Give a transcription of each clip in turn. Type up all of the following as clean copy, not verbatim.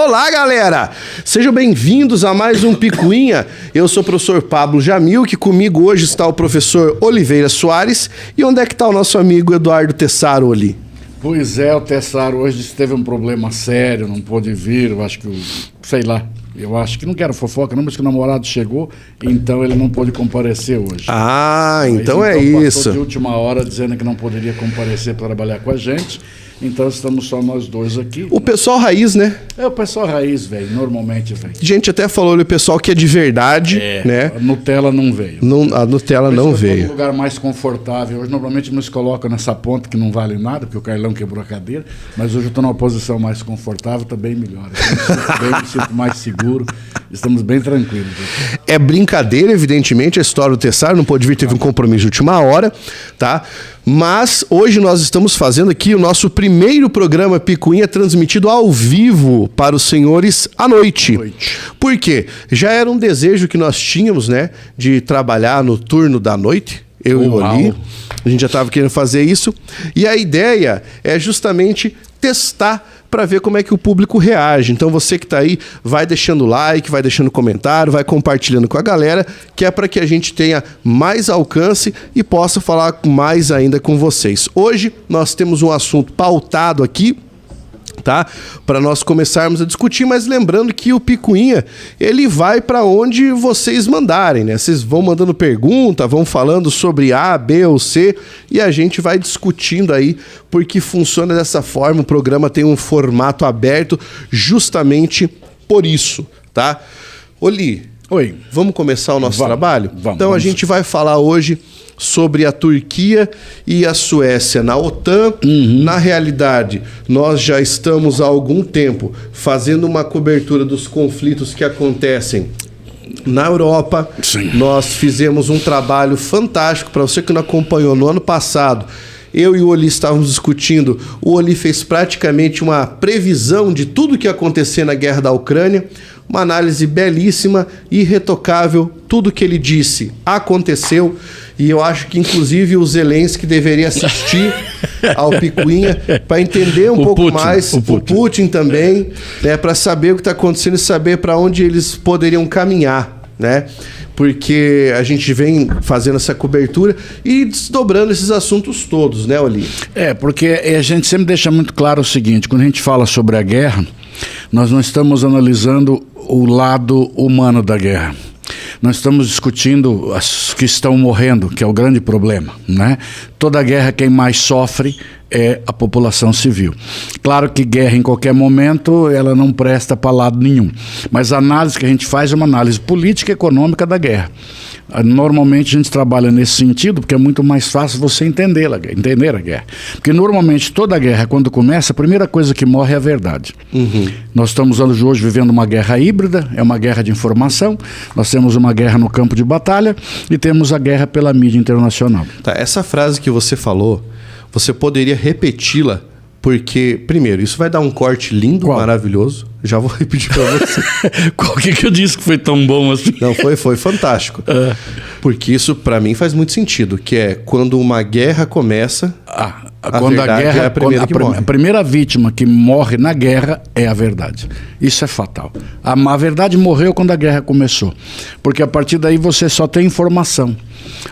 Olá, galera! Sejam bem-vindos a mais um Picuinha. Eu sou o professor Pablo Jamil, que comigo hoje está o professor Oliveira Soares. E onde é que está o nosso amigo Eduardo Tessaro ali? Pois é, o Tessaro hoje teve um problema sério, não pôde vir, eu acho que, eu acho que não quero fofoca não, mas que o namorado chegou, então ele não pôde comparecer hoje. Ah, então é passou isso. De última hora dizendo que não poderia comparecer para trabalhar com a gente. Então estamos só nós dois aqui. O pessoal raiz, né? É, o pessoal raiz, velho, normalmente vem. A gente até falou ali, o pessoal que é de verdade, né? A Nutella não veio. A Nutella não veio. Um lugar mais confortável. Hoje normalmente nos colocam nessa ponta que não vale nada, porque o Carlão quebrou a cadeira, mas hoje eu estou numa posição mais confortável, está bem melhor. Me sinto mais seguro, estamos bem tranquilos. É brincadeira, evidentemente, a história do Tessaro não pôde vir, teve um compromisso de última hora, tá? Mas hoje nós estamos fazendo aqui o nosso primeiro programa Picuinha transmitido ao vivo para os senhores à noite. Por quê? Já era um desejo que nós tínhamos, né, de trabalhar no turno da noite, eu e o Oli. A gente já estava querendo fazer isso. E a ideia é justamente testar para ver como é que o público reage. Então você que está aí, vai deixando like, vai deixando comentário, vai compartilhando com a galera, que é para que a gente tenha mais alcance e possa falar mais ainda com vocês. Hoje nós temos um assunto pautado aqui, tá? Para nós começarmos a discutir, mas lembrando que o Picuinha, ele vai para onde vocês mandarem, né? Vocês vão mandando pergunta, vão falando sobre A, B ou C e a gente vai discutindo aí porque funciona dessa forma. O programa tem um formato aberto justamente por isso, tá? Oli, oi. Vamos começar o nosso trabalho? Vamos. A gente vai falar hoje sobre a Turquia e a Suécia na OTAN. Na realidade, nós já estamos há algum tempo fazendo uma cobertura dos conflitos que acontecem na Europa. Sim. Nós fizemos um trabalho fantástico, para você que não acompanhou no ano passado. Eu e o Oli estávamos discutindo, o Oli fez praticamente uma previsão de tudo que ia acontecer na guerra da Ucrânia, uma análise belíssima, irretocável, tudo que ele disse aconteceu, e eu acho que inclusive o Zelensky deveria assistir ao Picuinha para entender um pouco mais, o Putin também, né, para saber o que está acontecendo e saber para onde eles poderiam caminhar, né? Porque a gente vem fazendo essa cobertura e desdobrando esses assuntos todos, né, Oli? É, porque a gente sempre deixa muito claro o seguinte, quando a gente fala sobre a guerra, nós não estamos analisando o lado humano da guerra. Nós estamos discutindo os que estão morrendo, que é o grande problema, né? Toda guerra, quem mais sofre é a população civil. Claro que guerra em qualquer momento, ela não presta para lado nenhum. Mas a análise que a gente faz é uma análise política e econômica da guerra. Normalmente a gente trabalha nesse sentido, porque é muito mais fácil você entender a guerra. Porque normalmente toda guerra, quando começa, a primeira coisa que morre é a verdade. Nós estamos hoje vivendo uma guerra híbrida, é uma guerra de informação, nós temos uma guerra no campo de batalha e temos a guerra pela mídia internacional. Tá, essa frase que você falou, você poderia repeti-la, porque, primeiro, isso vai dar um corte lindo, maravilhoso. Já vou repetir para você. Qual que eu disse que foi tão bom assim? Não, foi fantástico. Porque isso, para mim, faz muito sentido, que é quando uma guerra começa, quando a guerra é a primeira que morre. A primeira vítima que morre na guerra é a verdade. Isso é fatal. A verdade morreu quando a guerra começou. Porque a partir daí você só tem informação.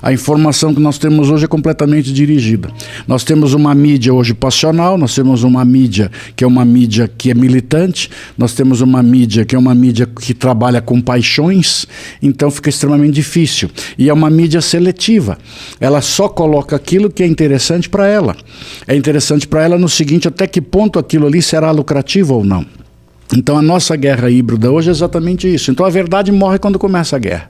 A informação que nós temos hoje é completamente dirigida. Nós temos uma mídia hoje passional, nós temos uma mídia que é militante, nós temos uma mídia que trabalha com paixões, então fica extremamente difícil. E é uma mídia seletiva. Ela só coloca aquilo que é interessante para ela. É interessante para ela no seguinte, até que ponto aquilo ali será lucrativo ou não. Então a nossa guerra híbrida hoje é exatamente isso. Então a verdade morre quando começa a guerra.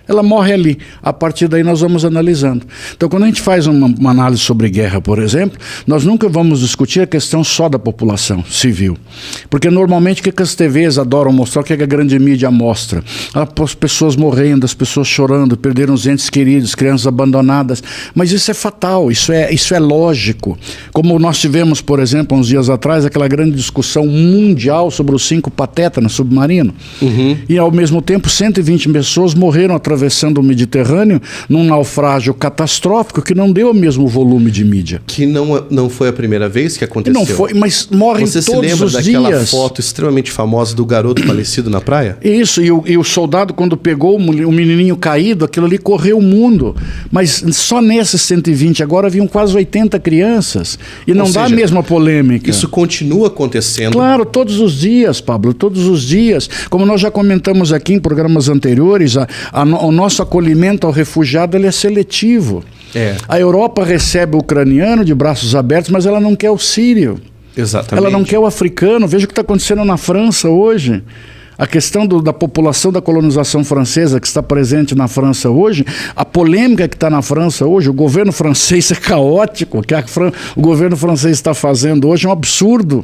Ela morre ali. A partir daí nós vamos analisando. Então, quando a gente faz uma análise sobre guerra, por exemplo, nós nunca vamos discutir a questão só da população civil. Porque normalmente o que as TVs adoram mostrar, o que a grande mídia mostra? As pessoas morrendo, as pessoas chorando, perderam os entes queridos, crianças abandonadas. Mas isso é fatal, isso é lógico. Como nós tivemos, por exemplo, uns dias atrás, aquela grande discussão mundial sobre os 5 patetas no submarino. E, ao mesmo tempo, 120 pessoas morreram através atravessando o Mediterrâneo num naufrágio catastrófico que não deu o mesmo volume de mídia. Que não foi a primeira vez que aconteceu. Não foi, mas morrem todos os dias. Você se lembra daquela foto extremamente famosa do garoto falecido na praia? Isso, e o soldado, quando pegou o menininho caído, aquilo ali correu o mundo. Mas só nesses 120, agora haviam quase 80 crianças. E não dá a mesma polêmica. Isso continua acontecendo. Claro, todos os dias, Pablo, todos os dias. Como nós já comentamos aqui em programas anteriores, o nosso acolhimento ao refugiado ele é seletivo. A Europa recebe o ucraniano de braços abertos, mas ela não quer o sírio. Exatamente. Ela não quer o africano. Veja o que está acontecendo na França hoje. A questão da população da colonização francesa que está presente na França hoje, a polêmica que está na França hoje, o governo francês é caótico, o que o governo francês está fazendo hoje é um absurdo,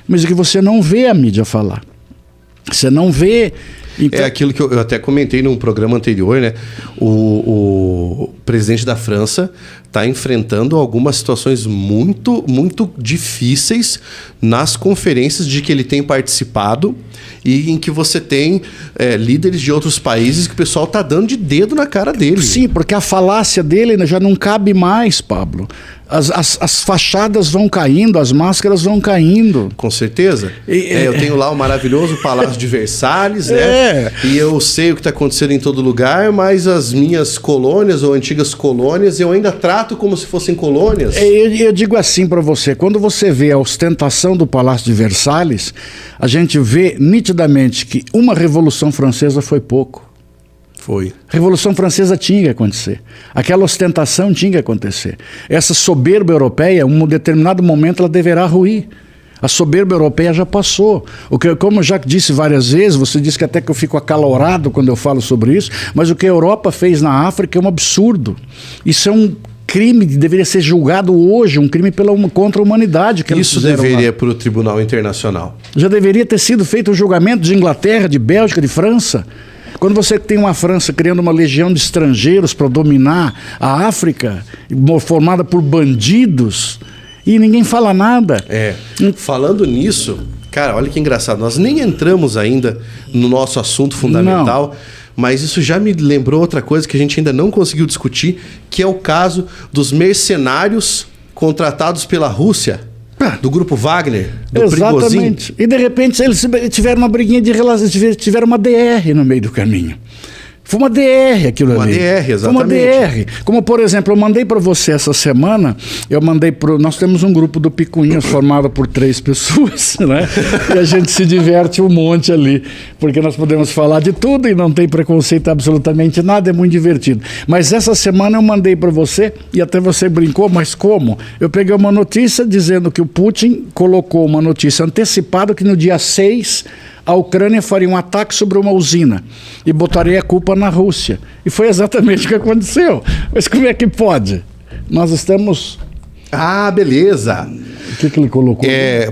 mas é que você não vê a mídia falar. Você não vê... Então... É aquilo que eu até comentei num programa anterior, né? O presidente da França está enfrentando algumas situações muito, muito difíceis nas conferências de que ele tem participado e em que você tem líderes de outros países que o pessoal está dando de dedo na cara dele. Sim, porque a falácia dele já não cabe mais, Pablo. As fachadas vão caindo, as máscaras vão caindo. Com certeza. Eu tenho lá o maravilhoso Palácio de Versalhes, né? E eu sei o que está acontecendo em todo lugar, mas as minhas colônias ou antigas colônias eu ainda trato como se fossem colônias. Eu digo assim para você, quando você vê a ostentação do Palácio de Versalhes, a gente vê nitidamente que uma Revolução Francesa foi pouco. Foi. A Revolução Francesa tinha que acontecer. Aquela ostentação tinha que acontecer. Essa soberba europeia, em um determinado momento, ela deverá ruir. A soberba europeia já passou. Como eu já disse várias vezes, você disse que até que eu fico acalorado quando eu falo sobre isso, mas o que a Europa fez na África é um absurdo. Isso é um crime que deveria ser julgado hoje, um crime contra a humanidade. Que isso deveria ir para o Tribunal Internacional. Já deveria ter sido feito o julgamento de Inglaterra, de Bélgica, de França. Quando você tem uma França criando uma legião de estrangeiros para dominar a África, formada por bandidos, e ninguém fala nada. Falando nisso, cara, olha que engraçado, nós nem entramos ainda no nosso assunto fundamental, não. Mas isso já me lembrou outra coisa que a gente ainda não conseguiu discutir, que é o caso dos mercenários contratados pela Rússia. Do grupo Wagner, do Exatamente. E de repente eles tiveram uma briguinha de relação, tiveram uma DR no meio do caminho. Foi uma DR aquilo ali. Uma DR, exatamente. Foi uma DR. Como, por exemplo, eu mandei para você essa semana, nós temos um grupo do Picuinhas formado por 3 pessoas, né? E a gente se diverte um monte ali, porque nós podemos falar de tudo e não tem preconceito absolutamente nada, é muito divertido. Mas essa semana eu mandei para você, e até você brincou, mas como? Eu peguei uma notícia dizendo que o Putin colocou uma notícia antecipada que no dia 6... a Ucrânia faria um ataque sobre uma usina e botaria a culpa na Rússia. E foi exatamente o que aconteceu. Mas como é que pode? Nós estamos... Ah, beleza. O que ele colocou?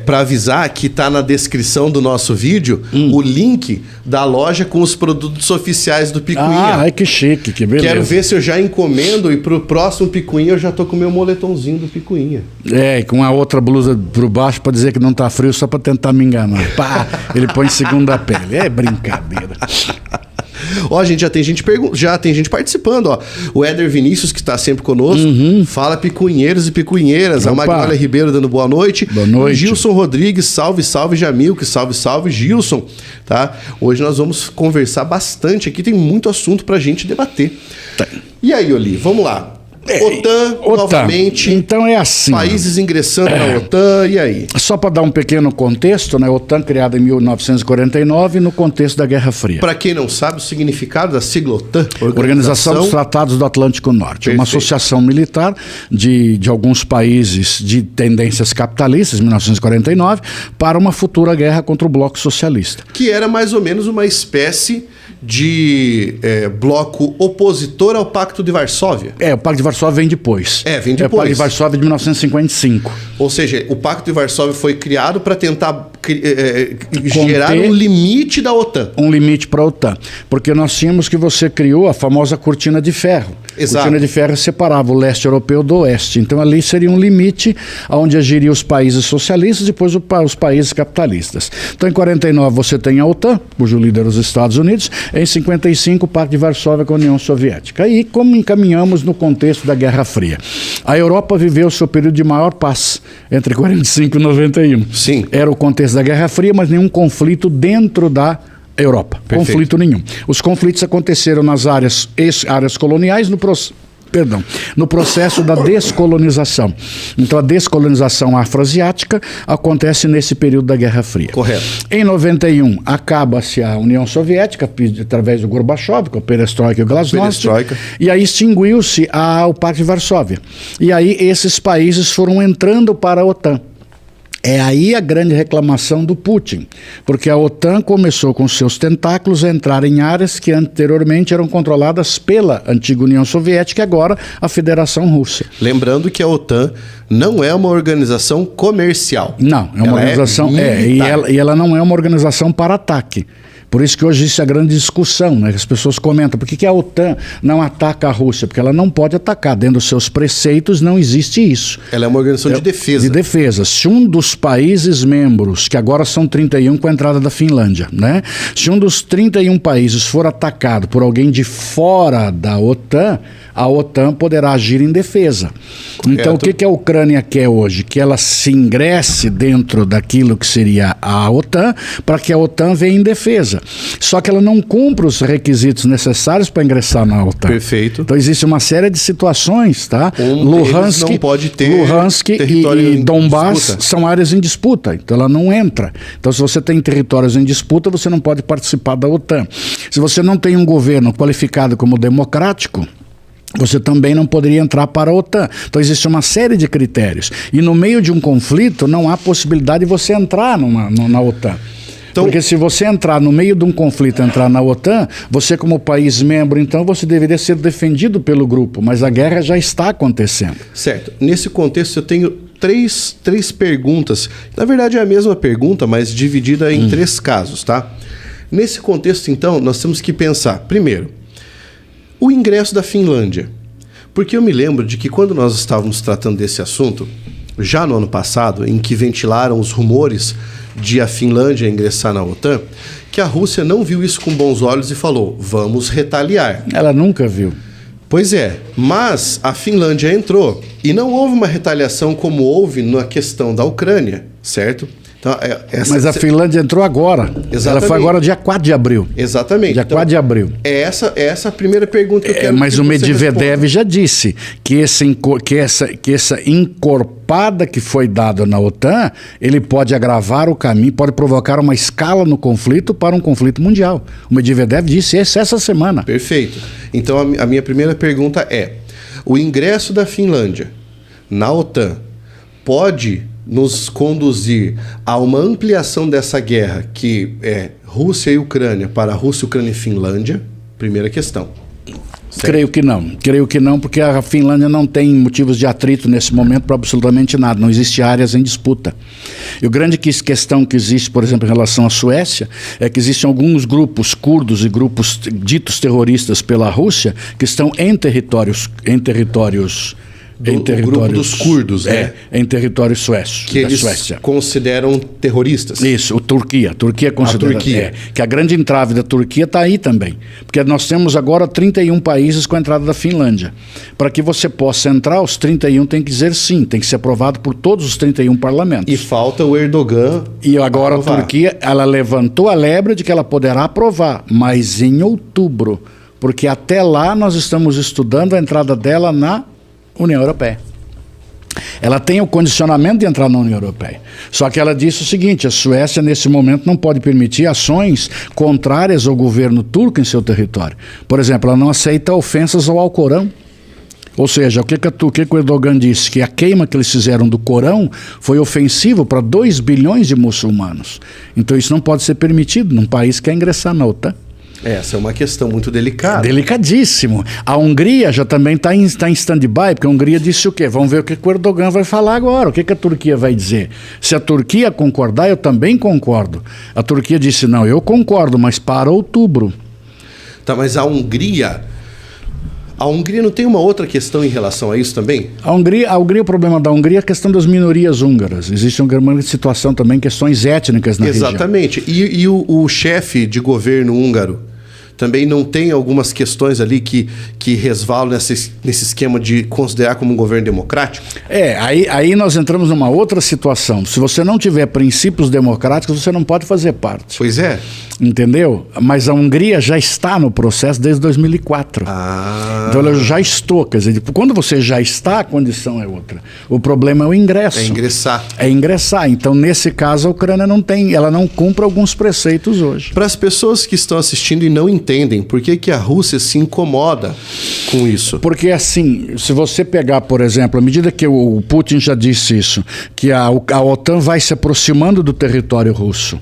Para avisar que está na descrição do nosso vídeo o link da loja com os produtos oficiais do Picuinha. Que chique, que beleza. Quero ver se eu já encomendo e pro próximo Picuinha eu já tô com o meu moletomzinho do Picuinha. E com a outra blusa por baixo para dizer que não tá frio só para tentar me enganar. Pá, ele põe segunda pele. É brincadeira. Ó, gente, já tem gente participando, ó. O Éder Vinícius, que está sempre conosco, fala picuinheiros e picuinheiras. A Magnolia Ribeiro dando boa noite. Boa noite. Gilson Rodrigues, salve, salve Jamil, que salve, salve Gilson, tá? Hoje nós vamos conversar bastante aqui, tem muito assunto pra gente debater. Tá. E aí, Oli, vamos lá. OTAN, novamente. Então é assim. Países ingressando na OTAN, e aí? Só para dar um pequeno contexto, né? OTAN criada em 1949 no contexto da Guerra Fria. Para quem não sabe o significado da sigla OTAN, Organização dos Tratados do Atlântico Norte. Perfeito. Uma associação militar de alguns países de tendências capitalistas, em 1949, para uma futura guerra contra o Bloco Socialista. Que era mais ou menos uma espécie de bloco opositor ao Pacto de Varsóvia. O Pacto de Varsóvia vem depois. Vem depois. O Pacto de Varsóvia de 1955. Ou seja, o Pacto de Varsóvia foi criado para tentar gerar um limite da OTAN. Um limite para a OTAN. Porque nós tínhamos que você criou a famosa cortina de ferro. Exato. Cortina de ferro separava o leste europeu do oeste. Então ali seria um limite onde agiriam os países socialistas e depois os países capitalistas. Então em 49 você tem a OTAN, cujo líder é os Estados Unidos, em 55 o Pacto de Varsóvia com a União Soviética. E como encaminhamos no contexto da Guerra Fria. A Europa viveu o seu período de maior paz entre 45 e 91. Sim. Era o contexto da Guerra Fria, mas nenhum conflito dentro da Europa. Perfeito. Conflito nenhum. Os conflitos aconteceram nas áreas coloniais, no processo da descolonização. Então a descolonização afroasiática acontece nesse período da Guerra Fria. Correto. Em 91 acaba-se a União Soviética através do Gorbachev, com a Perestroika e o Glasnost, e aí extinguiu-se o Pacto de Varsóvia. E aí esses países foram entrando para a OTAN. É aí a grande reclamação do Putin, porque a OTAN começou com seus tentáculos a entrar em áreas que anteriormente eram controladas pela antiga União Soviética e agora a Federação Russa. Lembrando que a OTAN não é uma organização comercial. Não, é uma organização... e ela não é uma organização para ataque. Por isso que hoje existe a grande discussão, né? As pessoas comentam, por que a OTAN não ataca a Rússia? Porque ela não pode atacar, dentro dos seus preceitos não existe isso. Ela é uma organização de defesa. De defesa. Se um dos países membros, que agora são 31 com a entrada da Finlândia, né? Se um dos 31 países for atacado por alguém de fora da OTAN, a OTAN poderá agir em defesa. Então, o que a Ucrânia quer hoje? Que ela se ingresse dentro daquilo que seria a OTAN, para que a OTAN venha em defesa. Só que ela não cumpre os requisitos necessários para ingressar na OTAN. Perfeito. Então, existe uma série de situações, tá? Luhansk não pode ter Luhansk e Donbass são áreas em disputa, então ela não entra. Então, se você tem territórios em disputa, você não pode participar da OTAN. Se você não tem um governo qualificado como democrático, você também não poderia entrar para a OTAN. Então existe uma série de critérios. E no meio de um conflito não há possibilidade de você entrar na OTAN. Então, porque se você entrar no meio de um conflito, entrar na OTAN, você como país membro, então você deveria ser defendido pelo grupo, mas a guerra já está acontecendo. Certo. Nesse contexto eu tenho três perguntas. Na verdade é a mesma pergunta, mas dividida em 3 casos, tá? Nesse contexto, então, nós temos que pensar, primeiro, o ingresso da Finlândia. Porque eu me lembro de que quando nós estávamos tratando desse assunto, já no ano passado, em que ventilaram os rumores de a Finlândia ingressar na OTAN, que a Rússia não viu isso com bons olhos e falou, vamos retaliar. Ela nunca viu. Pois é, mas a Finlândia entrou e não houve uma retaliação como houve na questão da Ucrânia, certo? Então, mas a Finlândia entrou agora. Exatamente. Ela foi agora dia 4 de abril. Exatamente. Dia 4 de abril. É essa a primeira pergunta que eu quero mas que o você Medvedev responda. já disse que essa encorpada que foi dada na OTAN, ele pode agravar o caminho, pode provocar uma escala no conflito para um conflito mundial. O Medvedev disse isso essa semana. Perfeito. Então a minha primeira pergunta é, o ingresso da Finlândia na OTAN pode nos conduzir a uma ampliação dessa guerra que é Rússia e Ucrânia para Rússia, Ucrânia e Finlândia? Primeira questão. Certo. Creio que não, porque a Finlândia não tem motivos de atrito nesse momento para absolutamente nada, não existe áreas em disputa. E o grande questão que existe, por exemplo, em relação à Suécia, é que existem alguns grupos curdos e grupos ditos terroristas pela Rússia que estão em territórios o grupo dos curdos, né? Em território sueco. Que eles Suécia consideram terroristas. Isso, Turquia. Turquia considera. Que a grande entrave da Turquia está aí também. Porque nós temos agora 31 países com a entrada da Finlândia. Para que você possa entrar, os 31 tem que dizer sim, tem que ser aprovado por todos os 31 parlamentos. E falta o Erdogan. E agora aprovar. A Turquia, ela levantou a lebre de que ela poderá aprovar, mas em outubro. Porque até lá nós estamos estudando a entrada dela na União Europeia. Ela tem o condicionamento de entrar na União Europeia. Só que ela disse o seguinte, a Suécia nesse momento não pode permitir ações contrárias ao governo turco em seu território. Por exemplo, ela não aceita ofensas ao Alcorão. Ou seja, o que o Erdogan disse? Que a queima que eles fizeram do Corão foi ofensivo para 2 bilhões de muçulmanos. Então isso não pode ser permitido num país que quer ingressar na OTAN. Essa é uma questão muito delicada. Delicadíssimo. A Hungria já também está em stand-by, porque a Hungria disse o quê? Vamos ver o que o Erdogan vai falar agora, o que a Turquia vai dizer. Se a Turquia concordar, eu também concordo. A Turquia disse, não, eu concordo, mas para outubro. Tá, mas a Hungria A Hungria não tem uma outra questão em relação a isso também? A Hungria, o problema da Hungria é a questão das minorias húngaras. Existe uma situação também, questões étnicas na região. Exatamente. E o chefe de governo húngaro também não tem algumas questões ali que resvalam nesse esquema de considerar como um governo democrático? Aí nós entramos numa outra situação. Se você não tiver princípios democráticos, você não pode fazer parte. Pois é. Entendeu? Mas a Hungria já está no processo desde 2004. Então ela já estou. Quer dizer, quando você já está, a condição é outra. O problema é o ingresso. É ingressar. É ingressar. Então, nesse caso, a Ucrânia ela não cumpre alguns preceitos hoje. Para as pessoas que estão assistindo e não entendem, por que a Rússia se incomoda com isso? Porque, assim, se você pegar, por exemplo, à medida que o Putin já disse isso, que a OTAN vai se aproximando do território russo.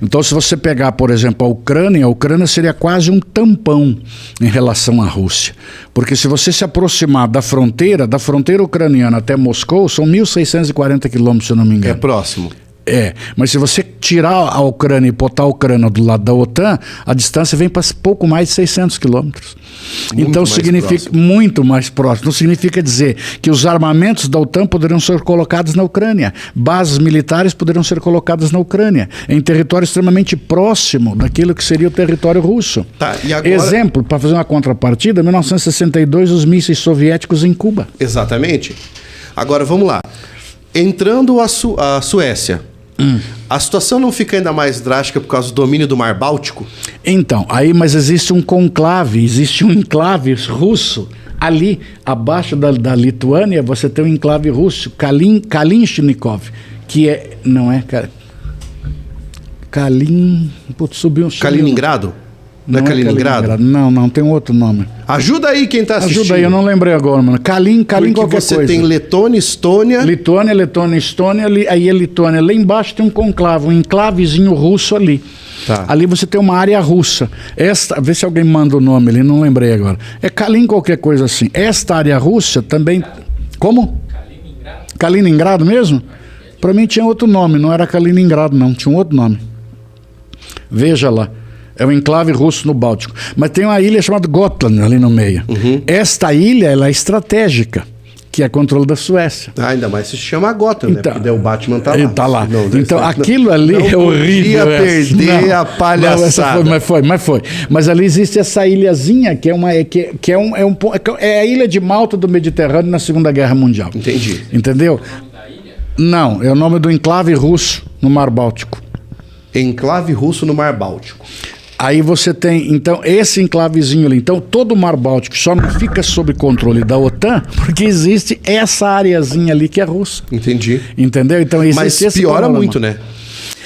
Então, se você pegar, por exemplo, a Ucrânia seria quase um tampão em relação à Rússia. Porque se você se aproximar da fronteira ucraniana até Moscou, são 1.640 quilômetros, se eu não me engano. É próximo. Mas se você tirar a Ucrânia e botar a Ucrânia do lado da OTAN, a distância vem para pouco mais de 600 quilômetros. Então significa muito mais próximo. Não significa dizer que os armamentos da OTAN poderiam ser colocados na Ucrânia, bases militares poderiam ser colocadas na Ucrânia, em território extremamente próximo daquilo que seria o território russo. Tá, e agora... Exemplo, para fazer uma contrapartida, 1962, os mísseis soviéticos em Cuba. Exatamente. Agora vamos lá. Entrando a Suécia. A situação não fica ainda mais drástica por causa do domínio do Mar Báltico? Então, mas existe um enclave russo ali, abaixo da Lituânia, você tem um enclave russo, Kalinchnikov, que não é subiu. Kaliningrado? Não é Kaliningrado? Não, tem um outro nome. Ajuda aí quem está assistindo. Ajuda aí, eu não lembrei agora, mano. Kalin qualquer coisa. Você tem Letônia, Estônia... Letônia, Estônia, aí é Letônia. Lá embaixo tem um enclavezinho russo ali. Tá. Ali você tem uma área russa. Vê se alguém manda o nome ali, não lembrei agora. É Kalin qualquer coisa assim. Esta área russa também... Como? Kaliningrado mesmo? Para mim tinha outro nome, não era Kaliningrado não, tinha um outro nome. Veja lá. É um enclave russo no Báltico. Mas tem uma ilha chamada Gotland ali no meio. Esta ilha ela é estratégica, que é controle da Suécia. Ainda mais se chama Gotland, então, né? Porque o Batman tá lá. Tá lá. Então aquilo ali é horrível. Não podia perder a palhaçada. Mas foi. Mas ali existe essa ilhazinha que é a ilha de Malta do Mediterrâneo na Segunda Guerra Mundial. Entendi. Entendeu? Não, é o nome do enclave russo no Mar Báltico. Enclave russo no Mar Báltico. Aí você tem, então, esse enclavezinho ali. Então, todo o Mar Báltico só não fica sob controle da OTAN porque existe essa areazinha ali que é russa. Entendi. Entendeu? Então, mas piora muito, né?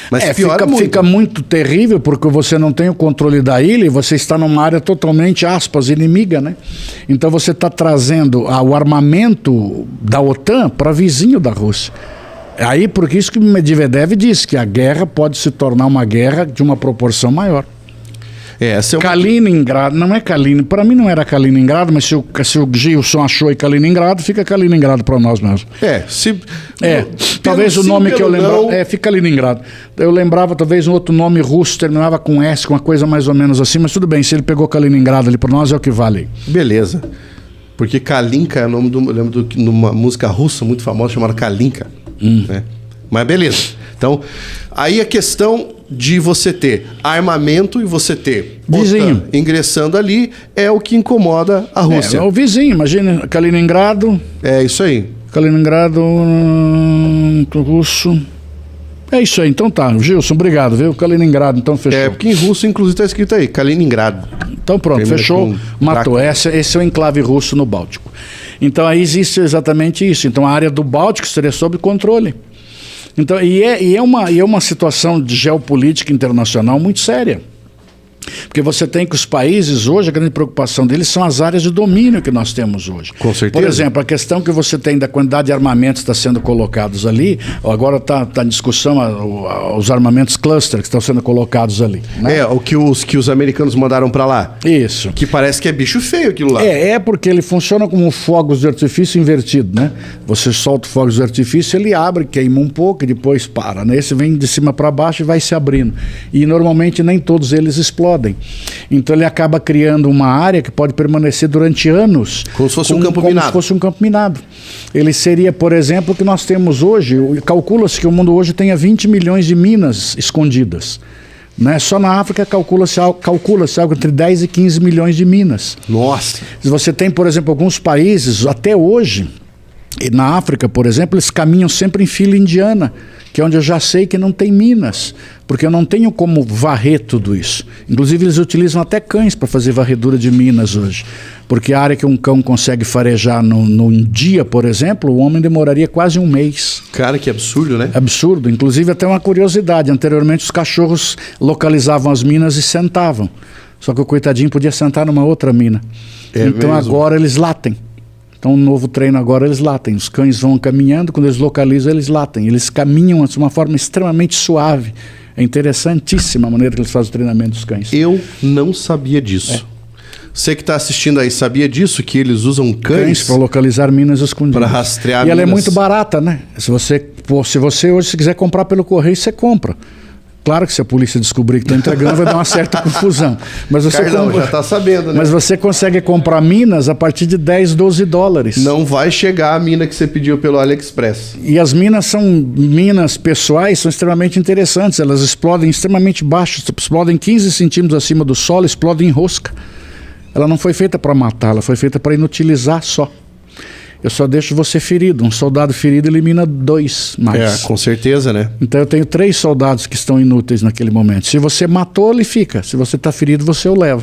Mas fica muito terrível porque você não tem o controle da ilha e você está numa área totalmente, aspas, inimiga, né? Então, você está trazendo o armamento da OTAN para vizinho da Rússia. Aí, por isso que Medvedev disse que a guerra pode se tornar uma guerra de uma proporção maior. Kaliningrado, não é Kaliningrado, para mim não era Kaliningrado, mas se o Gilson achou em Kaliningrado, fica Kaliningrado para nós mesmo. Talvez o nome que eu lembrava, fica Kaliningrado. Eu lembrava talvez um outro nome russo, terminava com S, com uma coisa mais ou menos assim, mas tudo bem, se ele pegou Kaliningrado ali para nós, é o que vale. Beleza. Porque Kalinka é o nome eu lembro de uma música russa muito famosa chamada Kalinka. Né? Mas beleza. Então, aí a questão de você ter armamento e você ter vizinho ingressando ali é o que incomoda a Rússia. É o vizinho, imagina, Kaliningrado. É isso aí. Kaliningrado russo. É isso aí, então tá. Gilson, obrigado, viu? Kaliningrado, então fechou. Porque em russo, inclusive, está escrito aí, Kaliningrado. Então pronto, fechou, matou. Esse é o enclave russo no Báltico. Então aí existe exatamente isso. Então a área do Báltico seria sob controle. Então, é uma situação de geopolítica internacional muito séria. Porque você tem que os países hoje, a grande preocupação deles são as áreas de domínio que nós temos hoje. Com certeza. Por exemplo, a questão que você tem da quantidade de armamentos que está sendo colocados ali, agora está em discussão os armamentos cluster que estão sendo colocados ali. Né? O que os americanos mandaram para lá. Isso. Que parece que é bicho feio aquilo lá. Porque ele funciona como fogos de artifício invertido, né? Você solta fogos de artifício, ele abre, queima um pouco e depois para, né? Esse vem de cima para baixo e vai se abrindo. E normalmente nem todos eles explodem. explodem. Então ele acaba criando uma área que pode permanecer durante anos. Como se fosse um campo minado. Como se fosse um campo minado. Ele seria, por exemplo, o que nós temos hoje. Calcula-se que o mundo hoje tenha 20 milhões de minas escondidas. Né? Só na África calcula-se algo entre 10 e 15 milhões de minas. Nossa! Você tem, por exemplo, alguns países, até hoje, na África, por exemplo, eles caminham sempre em fila indiana, que é onde eu já sei que não tem minas, porque eu não tenho como varrer tudo isso. Inclusive, eles utilizam até cães para fazer varredura de minas hoje, porque a área que um cão consegue farejar num dia, por exemplo, o homem demoraria quase um mês. Cara, que absurdo, né? Absurdo. Inclusive, até uma curiosidade, anteriormente os cachorros localizavam as minas e sentavam, só que o coitadinho podia sentar numa outra mina. Então mesmo. Agora eles latem. Então, um novo treino agora, eles latem. Os cães vão caminhando, quando eles localizam, eles latem. Eles caminham de uma forma extremamente suave. É interessantíssima a maneira que eles fazem o treinamento dos cães. Eu não sabia disso. Você que está assistindo aí, sabia disso? Que eles usam cães para localizar minas escondidas. Para rastrear minas. E ela é minas. muito barata, né? Se você hoje, se quiser comprar pelo correio, você compra. Claro que se a polícia descobrir que está entregando, vai dar uma certa confusão. Mas você Carlão, já está sabendo, né? Mas você consegue comprar minas a partir de 10, 12 dólares. Não vai chegar a mina que você pediu pelo AliExpress. E as minas são minas pessoais, são extremamente interessantes. Elas explodem extremamente baixo, explodem 15 centímetros acima do solo, explodem em rosca. Ela não foi feita para matar, ela foi feita para inutilizar só. Eu só deixo você ferido. Um soldado ferido elimina 2 mais. Com certeza, né? Então eu tenho 3 soldados que estão inúteis naquele momento. Se você matou, ele fica. Se você está ferido, você o leva.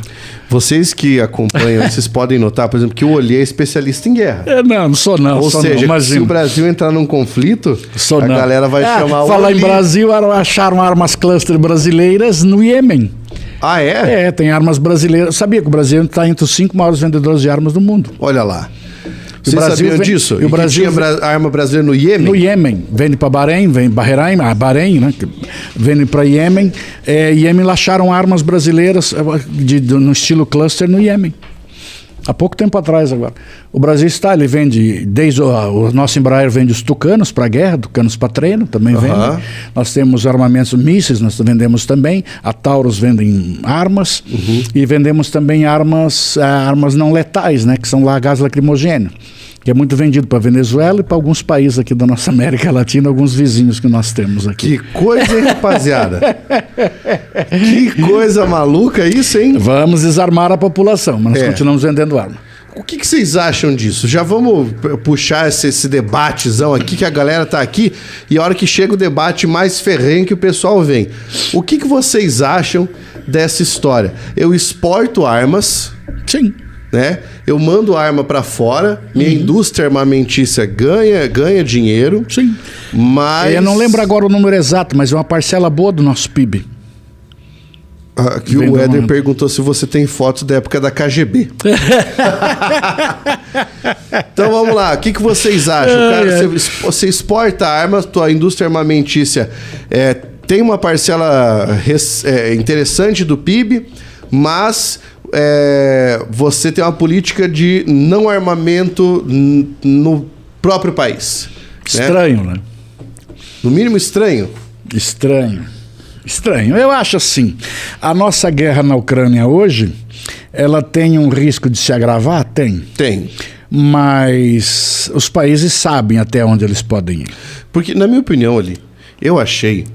Vocês que acompanham, vocês podem notar, por exemplo, que o Olhê é especialista em guerra. Não sou não. Ou seja, não, se o Brasil entrar num conflito, a galera vai chamar o Falar Olhê. em Brasil, acharam armas cluster brasileiras no Iêmen. Ah, é? Tem armas brasileiras. Sabia que o Brasil está entre os 5 maiores vendedores de armas do mundo. Olha lá. Vocês sabiam disso? E o Brasil tinha arma brasileira no Iêmen? No Iêmen. Vende para Bahrein, Bahrein, né? Vende para Iêmen. Iêmen acharam armas brasileiras no estilo cluster no Iêmen. Há pouco tempo atrás agora. O Brasil ele vende, desde o nosso Embraer vende os Tucanos para guerra, Tucanos para treino, também vende. Nós temos armamentos mísseis, nós vendemos também. A Taurus vendem armas e vendemos também armas não letais, né, que são lá gás lacrimogêneo, que é muito vendido para Venezuela e para alguns países aqui da nossa América Latina, alguns vizinhos que nós temos aqui. Que coisa, hein, rapaziada? Que coisa maluca isso, hein? Vamos desarmar a população, mas nós continuamos vendendo arma. O que vocês acham disso? Já vamos puxar esse debatezão aqui, que a galera tá aqui, e a hora que chega o debate mais ferrenho que o pessoal vem. O que vocês acham dessa história? Eu exporto armas... Sim. Né? Eu mando arma para fora, minha indústria armamentícia ganha dinheiro. Sim. Mas... Eu não lembro agora o número exato, mas é uma parcela boa do nosso PIB. Aqui o Éder perguntou se você tem fotos da época da KGB. Então vamos lá, o que vocês acham? Cara, você exporta armas, tua indústria armamentícia tem uma parcela interessante do PIB, mas... você tem uma política de não armamento no próprio país. Estranho, né? No mínimo estranho. Estranho. Eu acho assim, a nossa guerra na Ucrânia hoje, ela tem um risco de se agravar? Tem. Mas os países sabem até onde eles podem ir. Porque, na minha opinião, eu achei,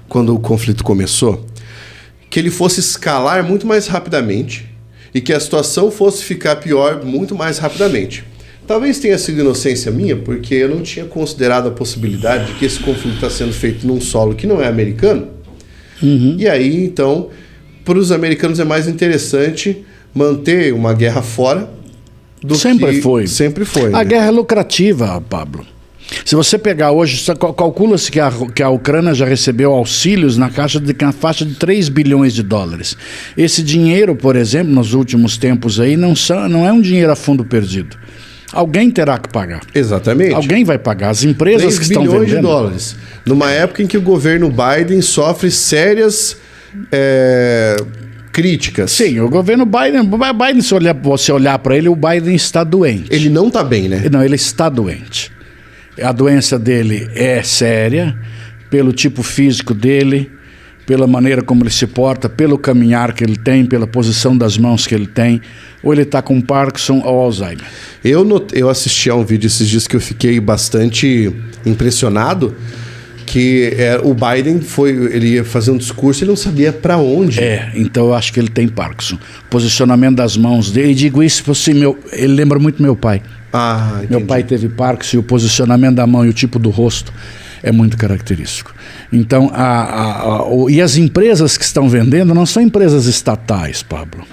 quando o conflito começou, que ele fosse escalar muito mais rapidamente e que a situação fosse ficar pior muito mais rapidamente. Talvez tenha sido inocência minha, porque eu não tinha considerado a possibilidade de que esse conflito está sendo feito num solo que não é americano. E aí, então, para os americanos é mais interessante manter uma guerra fora do Sempre foi. Né? A guerra é lucrativa, Pablo. Se você pegar hoje, calcula-se que a Ucrânia já recebeu auxílios na faixa de 3 bilhões de dólares. Esse dinheiro, por exemplo, nos últimos tempos aí, não é um dinheiro a fundo perdido. Alguém terá que pagar. Exatamente. Alguém vai pagar. As empresas que estão vendendo. 3 bilhões de dólares. Numa época em que o governo Biden sofre sérias críticas. Sim, o governo Biden, se você olhar para ele, o Biden está doente. Ele não está bem, né? Não, ele está doente. A doença dele é séria, pelo tipo físico dele, pela maneira como ele se porta, pelo caminhar que ele tem, pela posição das mãos que ele tem, ou ele está com Parkinson ou Alzheimer. Eu assisti a um vídeo esses dias que eu fiquei bastante impressionado, que o Biden ele ia fazer um discurso e não sabia para onde. Então eu acho que ele tem Parkinson. Posicionamento das mãos dele, e digo isso assim, ele lembra muito meu pai. Meu pai teve Parkinson, e o posicionamento da mão e o tipo do rosto é muito característico. Então, e as empresas que estão vendendo não são empresas estatais, Pablo.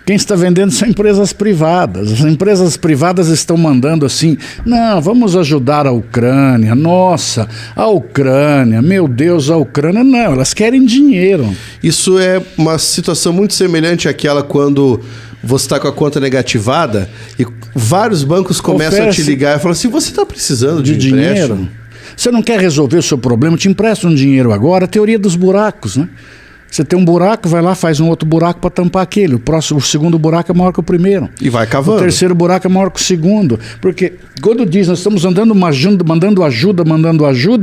Quem está vendendo são empresas privadas. As empresas privadas estão mandando assim, não, vamos ajudar a Ucrânia. Nossa, a Ucrânia, meu Deus, a Ucrânia. Não, elas querem dinheiro. Isso é uma situação muito semelhante àquela quando você está com a conta negativada e vários bancos começam a te ligar e falam assim, você está precisando de dinheiro? Você não quer resolver o seu problema, eu te empresto um dinheiro agora. A teoria dos buracos, né? Você tem um buraco, vai lá, faz um outro buraco para tampar aquele. O segundo buraco é maior que o primeiro. E vai cavando. O terceiro buraco é maior que o segundo. Porque quando diz, nós estamos mandando ajuda,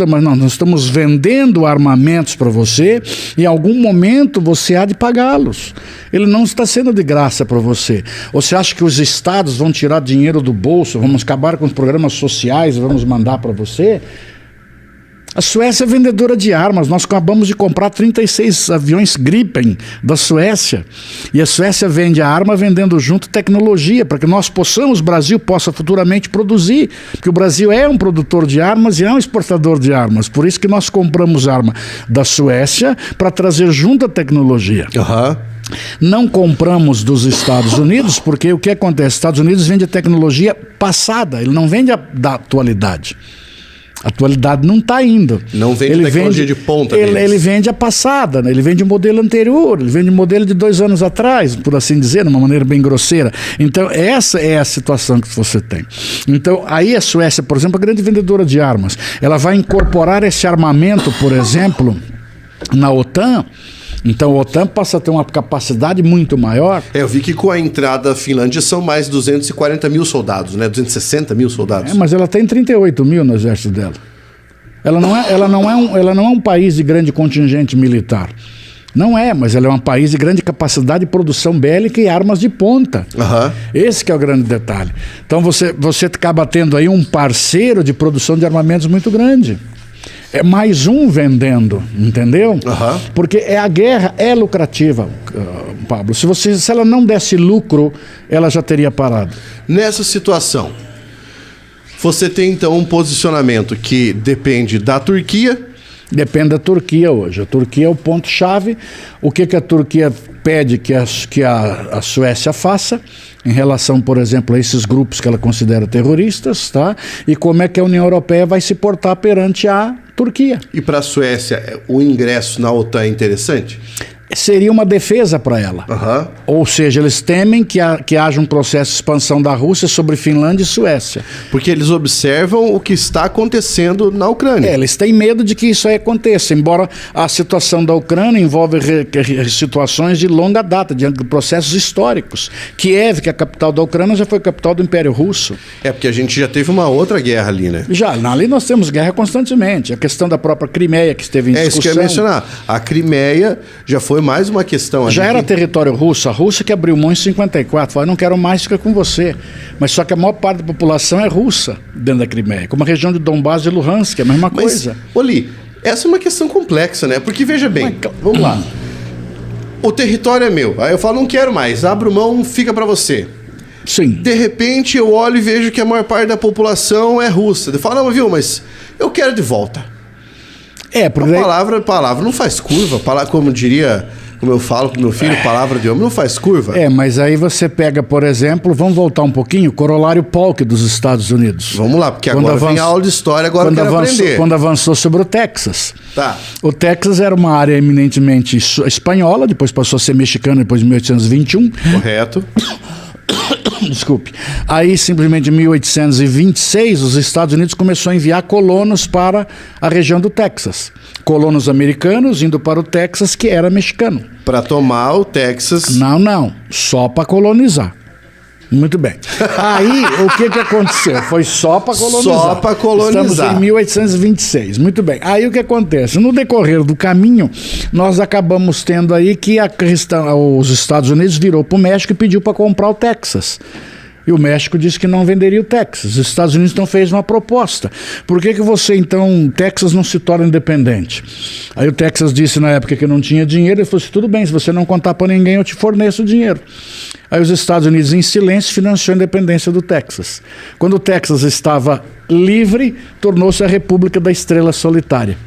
mas não, nós estamos vendendo armamentos para você e em algum momento você há de pagá-los. Ele não está sendo de graça para você. Ou você acha que os estados vão tirar dinheiro do bolso, vamos acabar com os programas sociais e vamos mandar para você? A Suécia é vendedora de armas. Nós acabamos de comprar 36 aviões Gripen da Suécia. E a Suécia vende a arma vendendo junto tecnologia, para que nós possamos, o Brasil possa futuramente produzir. Porque o Brasil é um produtor de armas e é um exportador de armas. Por isso que nós compramos arma da Suécia para trazer junto a tecnologia. Não compramos dos Estados Unidos, porque o que acontece? Os Estados Unidos vende a tecnologia passada, ele não vende da atualidade. A atualidade não está indo. Não vende tecnologia de ponta. Ele vende a passada, né? Ele vende o modelo anterior, ele vende o modelo de 2 anos atrás, por assim dizer, de uma maneira bem grosseira. Então, essa é a situação que você tem. Então, aí a Suécia, por exemplo, é a grande vendedora de armas. Ela vai incorporar esse armamento, por exemplo, na OTAN. Então a OTAN passa a ter uma capacidade muito maior. Eu vi que com a entrada da Finlândia são mais 240 mil soldados, né? 260 mil soldados. Mas ela tem 38 mil no exército dela. Ela não é um país de grande contingente militar. Não é, mas ela é um país de grande capacidade de produção bélica e armas de ponta. Esse que é o grande detalhe. Então você acaba tendo aí um parceiro de produção de armamentos muito grande. É mais um vendendo, entendeu? Porque a guerra é lucrativa, Pablo. Se ela não desse lucro, ela já teria parado. Nessa situação, você tem então um posicionamento que depende da Turquia. Depende da Turquia hoje. A Turquia é o ponto-chave. O que a Turquia pede que a Suécia faça em relação, por exemplo, a esses grupos que ela considera terroristas, tá? E como é que a União Europeia vai se portar perante a Turquia. E para a Suécia, o ingresso na OTAN é interessante? Seria uma defesa para ela. Ou seja, eles temem que haja um processo de expansão da Rússia sobre Finlândia e Suécia. Porque eles observam o que está acontecendo na Ucrânia. Eles têm medo de que isso aí aconteça, embora a situação da Ucrânia envolve situações de longa data, de processos históricos. Kiev, que é a capital da Ucrânia, já foi capital do Império Russo. Porque a gente já teve uma outra guerra ali, né? Ali nós temos guerra constantemente. A questão da própria Crimeia, que esteve em discussão. Isso que eu ia mencionar. A Crimeia já foi mais uma questão ali. Já era território russo. A Rússia que abriu mão em 54. Falou, não quero mais ficar com você. Mas só que a maior parte da população é russa dentro da Crimeia. Como a região de Donbass e Luhansk, é a mesma coisa. Oli, essa é uma questão complexa, né? Porque veja bem, vamos lá. O território é meu. Aí eu falo, não quero mais. Abro mão, fica para você. Sim. De repente eu olho e vejo que a maior parte da população é russa. Eu falo, não, viu, mas eu quero de volta. Porque a palavra não faz curva. Como eu falo com meu filho, palavra de homem não faz curva. Mas aí você pega, por exemplo, vamos voltar um pouquinho, Corolário Polk dos Estados Unidos. Vamos lá, porque agora vem a aula de história, agora eu quero aprender. Quando avançou sobre o Texas. Tá. O Texas era uma área eminentemente espanhola, depois passou a ser mexicana, depois de 1821. Correto. Desculpe. Aí, simplesmente em 1826, os Estados Unidos começou a enviar colonos para a região do Texas. Colonos americanos indo para o Texas, que era mexicano. Para tomar o Texas? Não. Só para colonizar. Muito bem. Aí, o que aconteceu? Foi só para colonizar. Só para colonizar. Estamos em 1826. Muito bem. Aí, o que acontece? No decorrer do caminho, nós acabamos tendo aí que os Estados Unidos virou para o México e pediu para comprar o Texas. E o México disse que não venderia o Texas. Os Estados Unidos então fez uma proposta. Por que você, então, Texas não se torna independente? Aí o Texas disse na época que não tinha dinheiro, ele falou assim, tudo bem, se você não contar para ninguém, eu te forneço o dinheiro. Aí os Estados Unidos, em silêncio, financiou a independência do Texas. Quando o Texas estava livre, tornou-se a República da Estrela Solitária.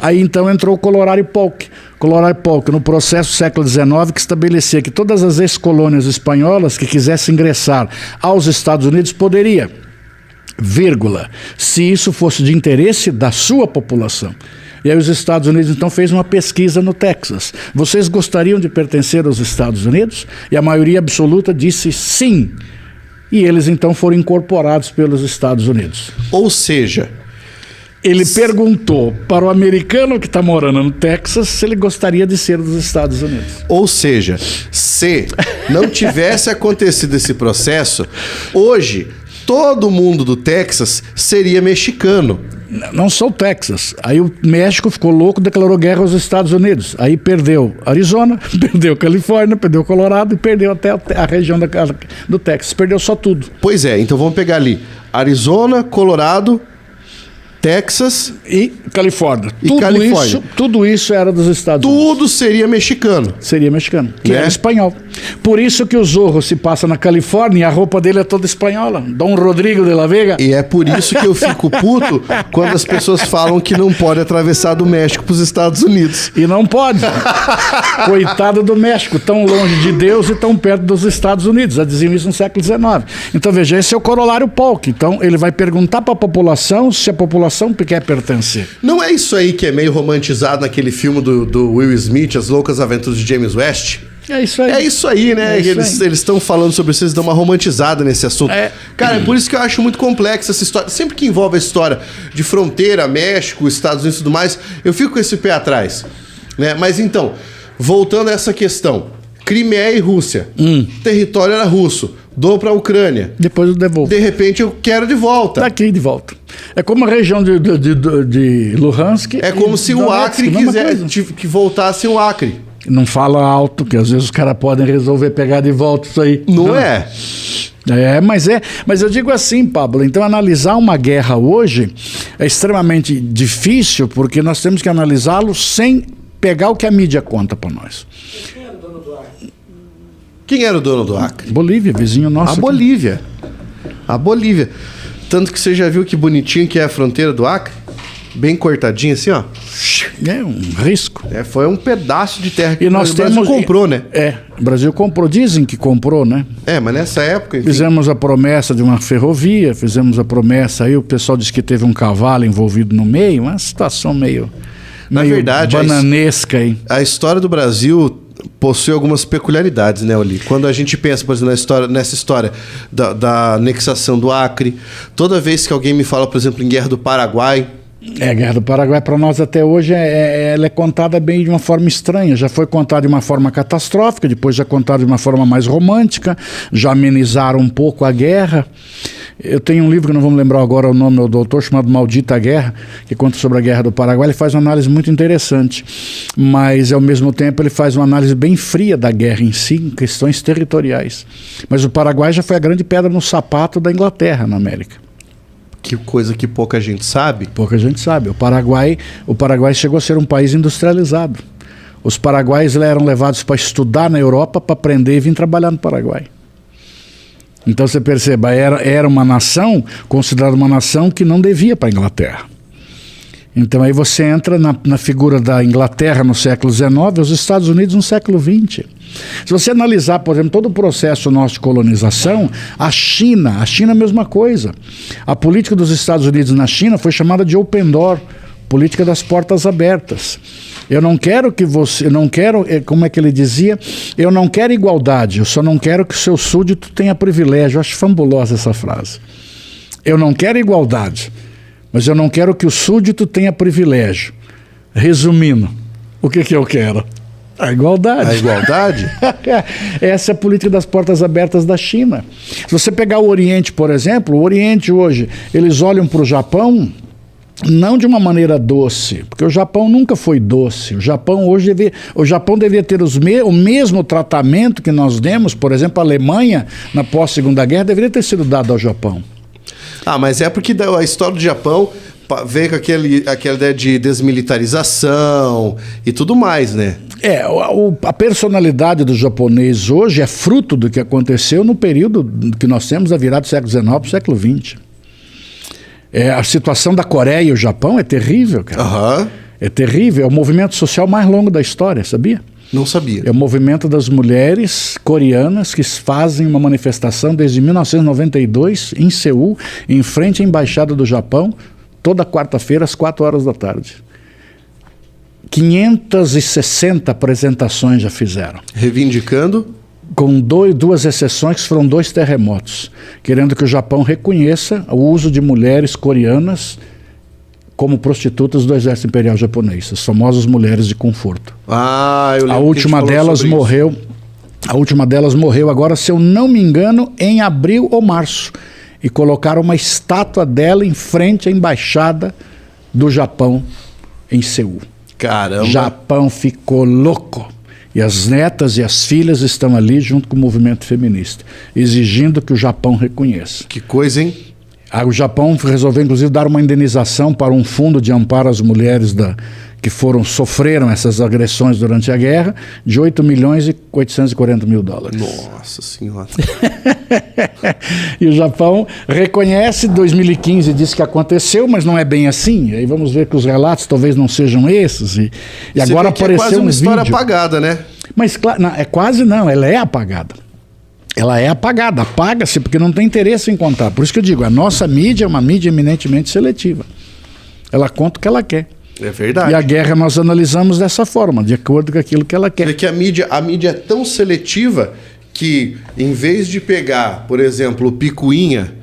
Aí então entrou o Colorado Polk. Colorado Polk, no processo do século XIX, que estabelecia que todas as ex-colônias espanholas que quisessem ingressar aos Estados Unidos poderia, vírgula, se isso fosse de interesse da sua população. E aí os Estados Unidos então fez uma pesquisa no Texas. Vocês gostariam de pertencer aos Estados Unidos? E a maioria absoluta disse sim. E eles então foram incorporados pelos Estados Unidos. Ou seja, ele perguntou para o americano que está morando no Texas se ele gostaria de ser dos Estados Unidos. Ou seja, se não tivesse acontecido esse processo, hoje todo mundo do Texas seria mexicano. Não só o Texas. Aí o México ficou louco, declarou guerra aos Estados Unidos. Aí perdeu Arizona, perdeu Califórnia, perdeu Colorado e perdeu até a região do Texas. Perdeu só tudo. Pois é, então vamos pegar ali Arizona, Colorado, Texas e Califórnia. E Califórnia. Tudo isso era dos Estados Unidos. Tudo seria mexicano. Seria mexicano, que Né? era espanhol. Por isso que o Zorro se passa na Califórnia e a roupa dele é toda espanhola. Dom Rodrigo de la Vega. E é por isso que eu fico puto quando as pessoas falam que não pode atravessar do México para os Estados Unidos. E não pode. Coitado do México, tão longe de Deus e tão perto dos Estados Unidos. Já diziam isso no século XIX. Então, veja, esse é o Corolário Polk. Então, ele vai perguntar para a população se a população quer pertencer. Não é isso aí que é meio romantizado naquele filme do Will Smith, As Loucas Aventuras de James West? É isso aí. É isso aí, né? É isso Eles estão falando sobre isso, eles dão uma romantizada nesse assunto. Cara, é por isso que eu acho muito complexa essa história. Sempre que envolve a história de fronteira, México, Estados Unidos e tudo mais, eu fico com esse pé atrás. Né? Mas então, voltando a essa questão. Crimeia e Rússia. Território era russo. Dou para a Ucrânia. Depois eu devolvo. De repente eu quero de volta. Daqui de volta. É como a região de Luhansk. É como se o Acre que voltasse o Acre. Não fala alto, que às vezes os caras podem resolver pegar de volta isso aí. Não é? Mas eu digo assim, Pablo, então analisar uma guerra hoje é extremamente difícil, porque nós temos que analisá-lo sem pegar o que a mídia conta para nós. Quem era o dono do Acre? Bolívia, vizinho nosso. A Bolívia. Tanto que você já viu que bonitinho que é a fronteira do Acre? Bem cortadinho assim, ó. É um risco. Foi um pedaço de terra que o Brasil comprou, né? O Brasil comprou. Dizem que comprou, né? Mas nessa época... Enfim. Fizemos a promessa de uma ferrovia, fizemos a promessa aí, o pessoal disse que teve um cavalo envolvido no meio, uma situação meio verdade, bananesca aí. A história do Brasil possui algumas peculiaridades, né, Oli? Quando a gente pensa, por exemplo, nessa história da anexação do Acre, toda vez que alguém me fala, por exemplo, em Guerra do Paraguai... A Guerra do Paraguai, para nós até hoje, ela é contada bem de uma forma estranha. Já foi contada de uma forma catastrófica, depois já contada de uma forma mais romântica, já amenizaram um pouco a guerra. Eu tenho um livro, que não vou me lembrar agora o nome do doutor, chamado Maldita Guerra, que conta sobre a Guerra do Paraguai. Ele faz uma análise muito interessante, mas ao mesmo tempo ele faz uma análise bem fria da guerra em si, em questões territoriais. Mas o Paraguai já foi a grande pedra no sapato da Inglaterra na América. Que coisa que pouca gente sabe. Pouca gente sabe. O Paraguai chegou a ser um país industrializado. Os paraguaios eram levados para estudar na Europa, para aprender e vir trabalhar no Paraguai. Então você perceba, era uma nação, considerada uma nação que não devia para a Inglaterra. Então aí você entra na figura da Inglaterra no século XIX, os Estados Unidos no século XX. Se você analisar, por exemplo, todo o processo nosso de colonização, a China é a mesma coisa. A política dos Estados Unidos na China foi chamada de open door, política das portas abertas. Eu não quero como é que ele dizia? Eu não quero igualdade, eu só não quero que o seu súdito tenha privilégio. Eu acho fabulosa essa frase. Eu não quero igualdade, mas eu não quero que o súdito tenha privilégio. Resumindo, o que eu quero? A igualdade. A igualdade? Essa é a política das portas abertas da China. Se você pegar o Oriente, por exemplo, o Oriente hoje, eles olham para o Japão não de uma maneira doce, porque o Japão nunca foi doce. O Japão hoje devia ter o mesmo tratamento que nós demos, por exemplo, a Alemanha, na pós-Segunda Guerra, deveria ter sido dado ao Japão. Ah, mas é porque a história do Japão veio com aquela ideia de desmilitarização e tudo mais, né? A personalidade do japonês hoje é fruto do que aconteceu no período que nós temos da virada do século XIX para o século XX. A situação da Coreia e o Japão é terrível, cara. Aham. É terrível. É o movimento social mais longo da história, sabia? Não sabia. É o movimento das mulheres coreanas que fazem uma manifestação desde 1992 em Seul, em frente à Embaixada do Japão, toda quarta-feira às 4 horas da tarde. 560 apresentações já fizeram. Reivindicando? Com duas exceções, que foram 2 terremotos, querendo que o Japão reconheça o uso de mulheres coreanas como prostitutas do exército imperial japonês, as famosas mulheres de conforto. Ah, eu lembro. A última delas morreu. A última delas morreu agora, se eu não me engano, em abril ou março. E colocaram uma estátua dela em frente à embaixada do Japão em Seul. Caramba. Japão ficou louco. E as netas e as filhas estão ali junto com o movimento feminista, exigindo que o Japão reconheça. Que coisa, hein? O Japão resolveu, inclusive, dar uma indenização para um fundo de amparo às mulheres que sofreram essas agressões durante a guerra, de 8 milhões e 840 mil dólares. Nossa Senhora. E o Japão reconhece, 2015 disse que aconteceu, mas não é bem assim. Aí vamos ver que os relatos talvez não sejam esses. E agora apareceu é quase uma história vídeo. apagada, né? Mas ela é apagada. Ela é apagada, apaga-se porque não tem interesse em contar. Por isso que eu digo, a nossa mídia é uma mídia eminentemente seletiva. Ela conta o que ela quer. É verdade. E a guerra nós analisamos dessa forma, de acordo com aquilo que ela quer. Porque a mídia é tão seletiva que, em vez de pegar, por exemplo, o Picuinha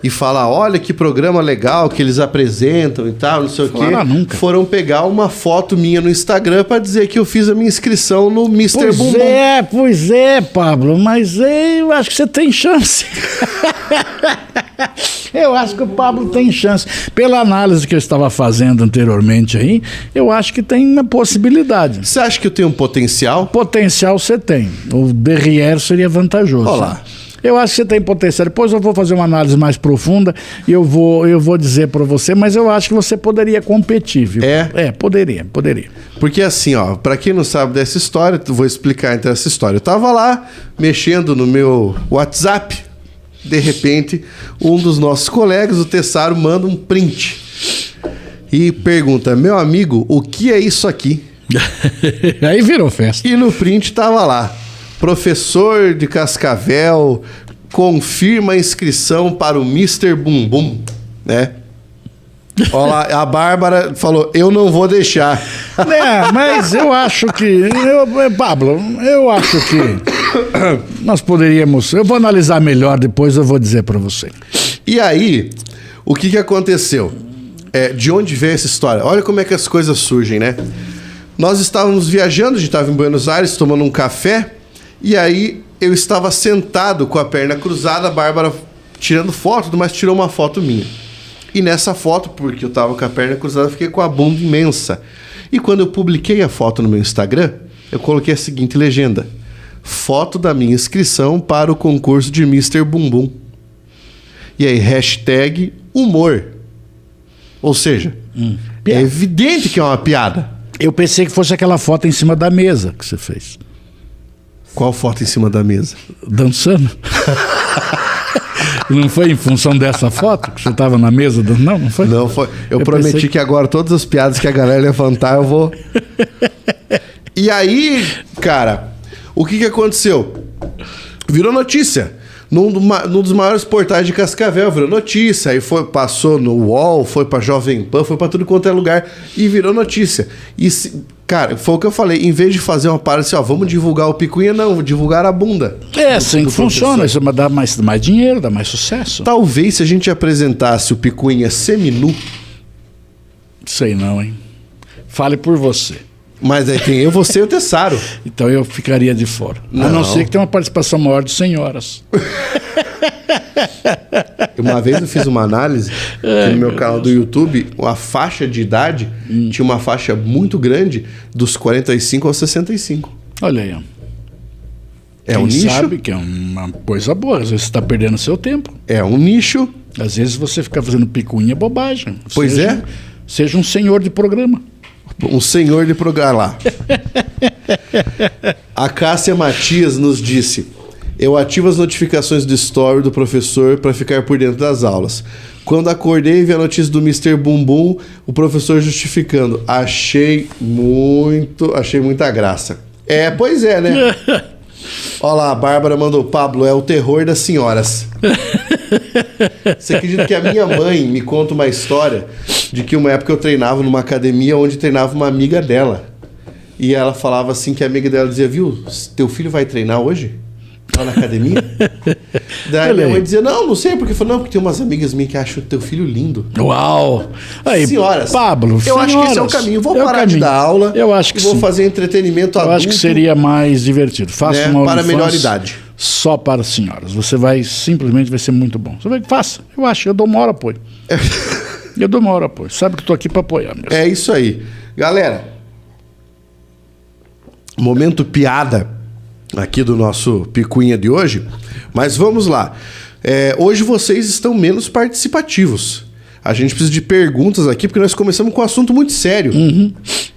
e falar, olha que programa legal que eles apresentam e tal, não sei o quê, foram pegar uma foto minha no Instagram para dizer que eu fiz a minha inscrição no Mr. Bumbum. Pois é, Pablo, mas eu acho que você tem chance. Eu acho que o Pablo tem chance. Pela análise que eu estava fazendo anteriormente aí, eu acho que tem uma possibilidade. Você acha que eu tenho um potencial? Potencial você tem. O derrière seria vantajoso. Olá. Eu acho que você tem potencial. Depois eu vou fazer uma análise mais profunda e eu vou dizer para você, mas eu acho que você poderia competir, viu? Poderia. Porque assim, ó, para quem não sabe dessa história, vou explicar então essa história. Eu tava lá mexendo no meu WhatsApp, de repente, um dos nossos colegas, o Tessaro, manda um print e pergunta, meu amigo, o que é isso aqui? Aí virou festa. E no print tava lá, professor de Cascavel confirma a inscrição para o Mr. Bumbum, né? Olha lá, a Bárbara falou, eu não vou deixar. Mas eu acho que... Pablo, eu acho que nós poderíamos... Eu vou analisar melhor, depois eu vou dizer para você. E aí, o que aconteceu? De onde veio essa história? Olha como é que as coisas surgem, né? Nós estávamos viajando, a gente estava em Buenos Aires tomando um café, e aí eu estava sentado com a perna cruzada, a Bárbara tirando foto, mas tirou uma foto minha. E nessa foto, porque eu estava com a perna cruzada, eu fiquei com a bunda imensa. E quando eu publiquei a foto no meu Instagram, eu coloquei a seguinte legenda: foto da minha inscrição para o concurso de Mr. Bumbum. E aí, hashtag humor. Ou seja, é evidente que é uma piada. Eu pensei que fosse aquela foto em cima da mesa que você fez. Qual foto em cima da mesa? Dançando. Não foi em função dessa foto que você estava na mesa? Não foi? Não foi. Eu prometi que agora todas as piadas que a galera levantar eu vou... E aí, cara, o que aconteceu? Virou notícia. Num dos maiores portais de Cascavel, virou notícia. Aí passou no UOL, foi pra Jovem Pan, foi pra tudo quanto é lugar e virou notícia. E, cara, foi o que eu falei. Em vez de fazer uma parada assim, ó, vamos divulgar o Picuinha, não, vou divulgar a bunda. Assim que funciona. Isso dá mais dinheiro, dá mais sucesso. Talvez se a gente apresentasse o Picuinha seminu... Sei não, hein? Fale por você. Mas aí tem eu, você e o Tessaro. Então eu ficaria de fora. Não. A não ser que tenha uma participação maior de senhoras. Uma vez eu fiz uma análise que no meu canal do YouTube, a faixa de idade tinha uma faixa muito grande dos 45 aos 65. Olha aí, ó. É um nicho. Sabe que é uma coisa boa. Às vezes você está perdendo seu tempo. É um nicho. Às vezes você fica fazendo picuinha é bobagem. Pois é. Seja um senhor de programa. Um senhor de programa lá. A Cássia Matias nos disse: eu ativo as notificações do story do professor para ficar por dentro das aulas. Quando acordei e vi a notícia do Mr. Bumbum, o professor justificando. Achei muita graça. É, pois é, né? Olha lá, a Bárbara mandou: Pablo, é o terror das senhoras. Você acredita que a minha mãe me conta uma história de que uma época eu treinava numa academia onde treinava uma amiga dela. E ela falava assim que a amiga dela dizia: viu, teu filho vai treinar hoje? Lá na academia? Daí minha mãe dizia: não sei, porque falou, não, porque tem umas amigas minhas que acham o teu filho lindo. Uau! Aí, senhoras, Pablo, eu acho que esse é o caminho. Vou parar de dar aula. Eu acho que vou fazer entretenimento adulto. Eu acho que seria mais divertido. Faça uma para a melhor idade. Só para senhoras. Você vai ser muito bom. Você vai, faça. Eu dou maior apoio. Eu dou maior apoio. Sabe que estou aqui para apoiar mesmo. É isso aí. Galera, momento piada aqui do nosso Picuinha de hoje, mas vamos lá. Hoje vocês estão menos participativos. A gente precisa de perguntas aqui, porque nós começamos com um assunto muito sério.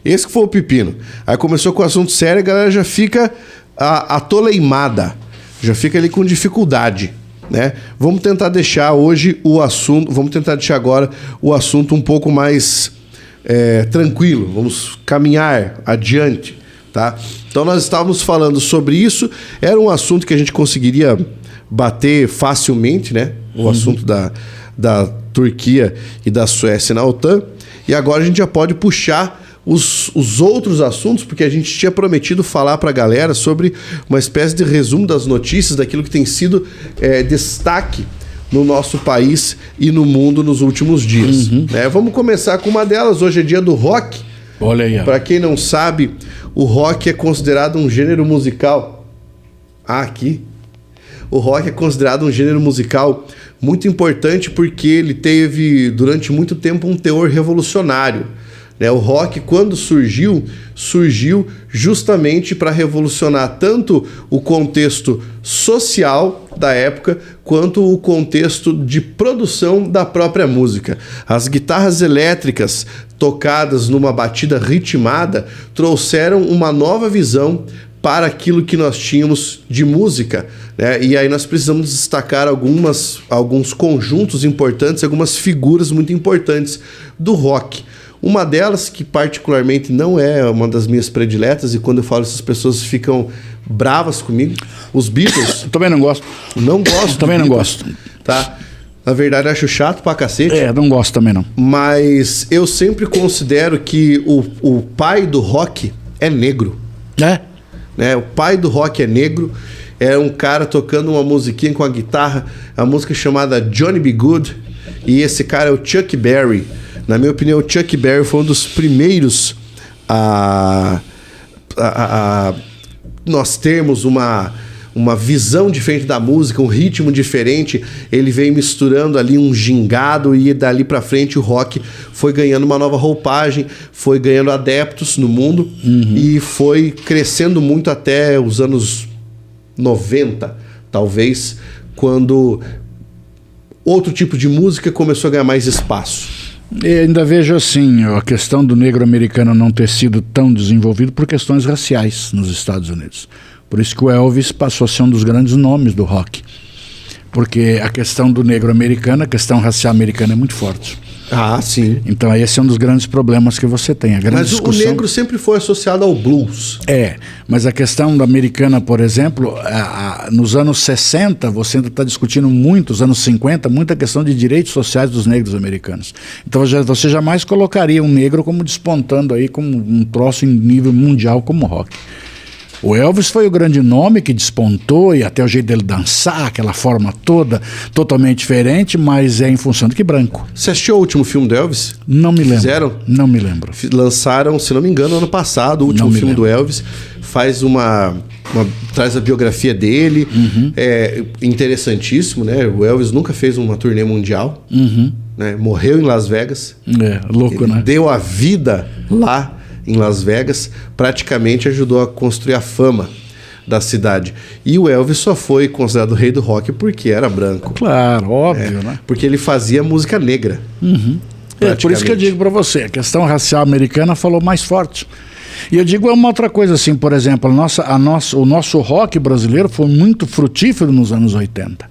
Esse que foi o pepino. Aí começou com um assunto sério, a galera já fica atoleimada, já fica ali com dificuldade, né? Vamos tentar deixar hoje o assunto, vamos tentar deixar agora o assunto um pouco mais tranquilo. Vamos caminhar adiante, tá? Então nós estávamos falando sobre isso, era um assunto que a gente conseguiria bater facilmente, né? O assunto da Turquia e da Suécia na OTAN. E agora a gente já pode puxar os outros assuntos, porque a gente tinha prometido falar para a galera sobre uma espécie de resumo das notícias, daquilo que tem sido destaque no nosso país e no mundo nos últimos dias. Vamos começar com uma delas. Hoje é dia do rock. Olha aí. Para quem não sabe, o rock é considerado um gênero musical. Aqui. O rock é considerado um gênero musical muito importante porque ele teve, durante muito tempo, um teor revolucionário. O rock, quando surgiu justamente para revolucionar tanto o contexto social da época, quanto o contexto de produção da própria música. As guitarras elétricas tocadas numa batida ritmada trouxeram uma nova visão para aquilo que nós tínhamos de música, né? E aí nós precisamos destacar alguns conjuntos importantes, algumas figuras muito importantes do rock. Uma delas, que particularmente não é uma das minhas prediletas, e quando eu falo essas pessoas ficam bravas comigo, os Beatles. Também não gosto. Não gosto. Também não gosto. Tá? Na verdade, acho chato pra cacete. Não gosto também não. Mas eu sempre considero que o pai do rock é negro. O pai do rock é negro. É um cara tocando uma musiquinha com a guitarra, a música chamada Johnny B. Good. E esse cara é o Chuck Berry. Na minha opinião, o Chuck Berry foi um dos primeiros nós termos uma visão diferente da música, um ritmo diferente. Ele veio misturando ali um gingado e dali pra frente o rock foi ganhando uma nova roupagem, foi ganhando adeptos no mundo e foi crescendo muito até os anos 90, talvez, quando outro tipo de música começou a ganhar mais espaço. Eu ainda vejo assim, a questão do negro americano não ter sido tão desenvolvido por questões raciais nos Estados Unidos. Por isso que o Elvis passou a ser um dos grandes nomes do rock. Porque a questão do negro americano, a questão racial americana é muito forte. Ah, sim. Então esse é um dos grandes problemas que você tem. A grande mas discussão... o negro sempre foi associado ao blues. Mas a questão da americana, por exemplo, nos anos 60, você ainda está discutindo muito, os anos 50, muita questão de direitos sociais dos negros americanos. Então você jamais colocaria um negro como despontando aí como um troço em nível mundial como rock. O Elvis foi o grande nome que despontou, e até o jeito dele dançar, aquela forma toda, totalmente diferente, mas é em função de que branco. Você assistiu o último filme do Elvis? Não me lembro. Fizeram? Não me lembro. Lançaram, se não me engano, ano passado, o último filme do Elvis. Faz traz a biografia dele. É interessantíssimo, né? O Elvis nunca fez uma turnê mundial. Né? Morreu em Las Vegas. É, louco, Ele né? deu a vida lá em Las Vegas, praticamente ajudou a construir a fama da cidade. E o Elvis só foi considerado o rei do rock porque era branco. Claro, óbvio, né? Porque ele fazia música negra. É por isso que eu digo para você, a questão racial americana falou mais forte. E eu digo uma outra coisa assim, por exemplo, o nosso rock brasileiro foi muito frutífero nos anos 80.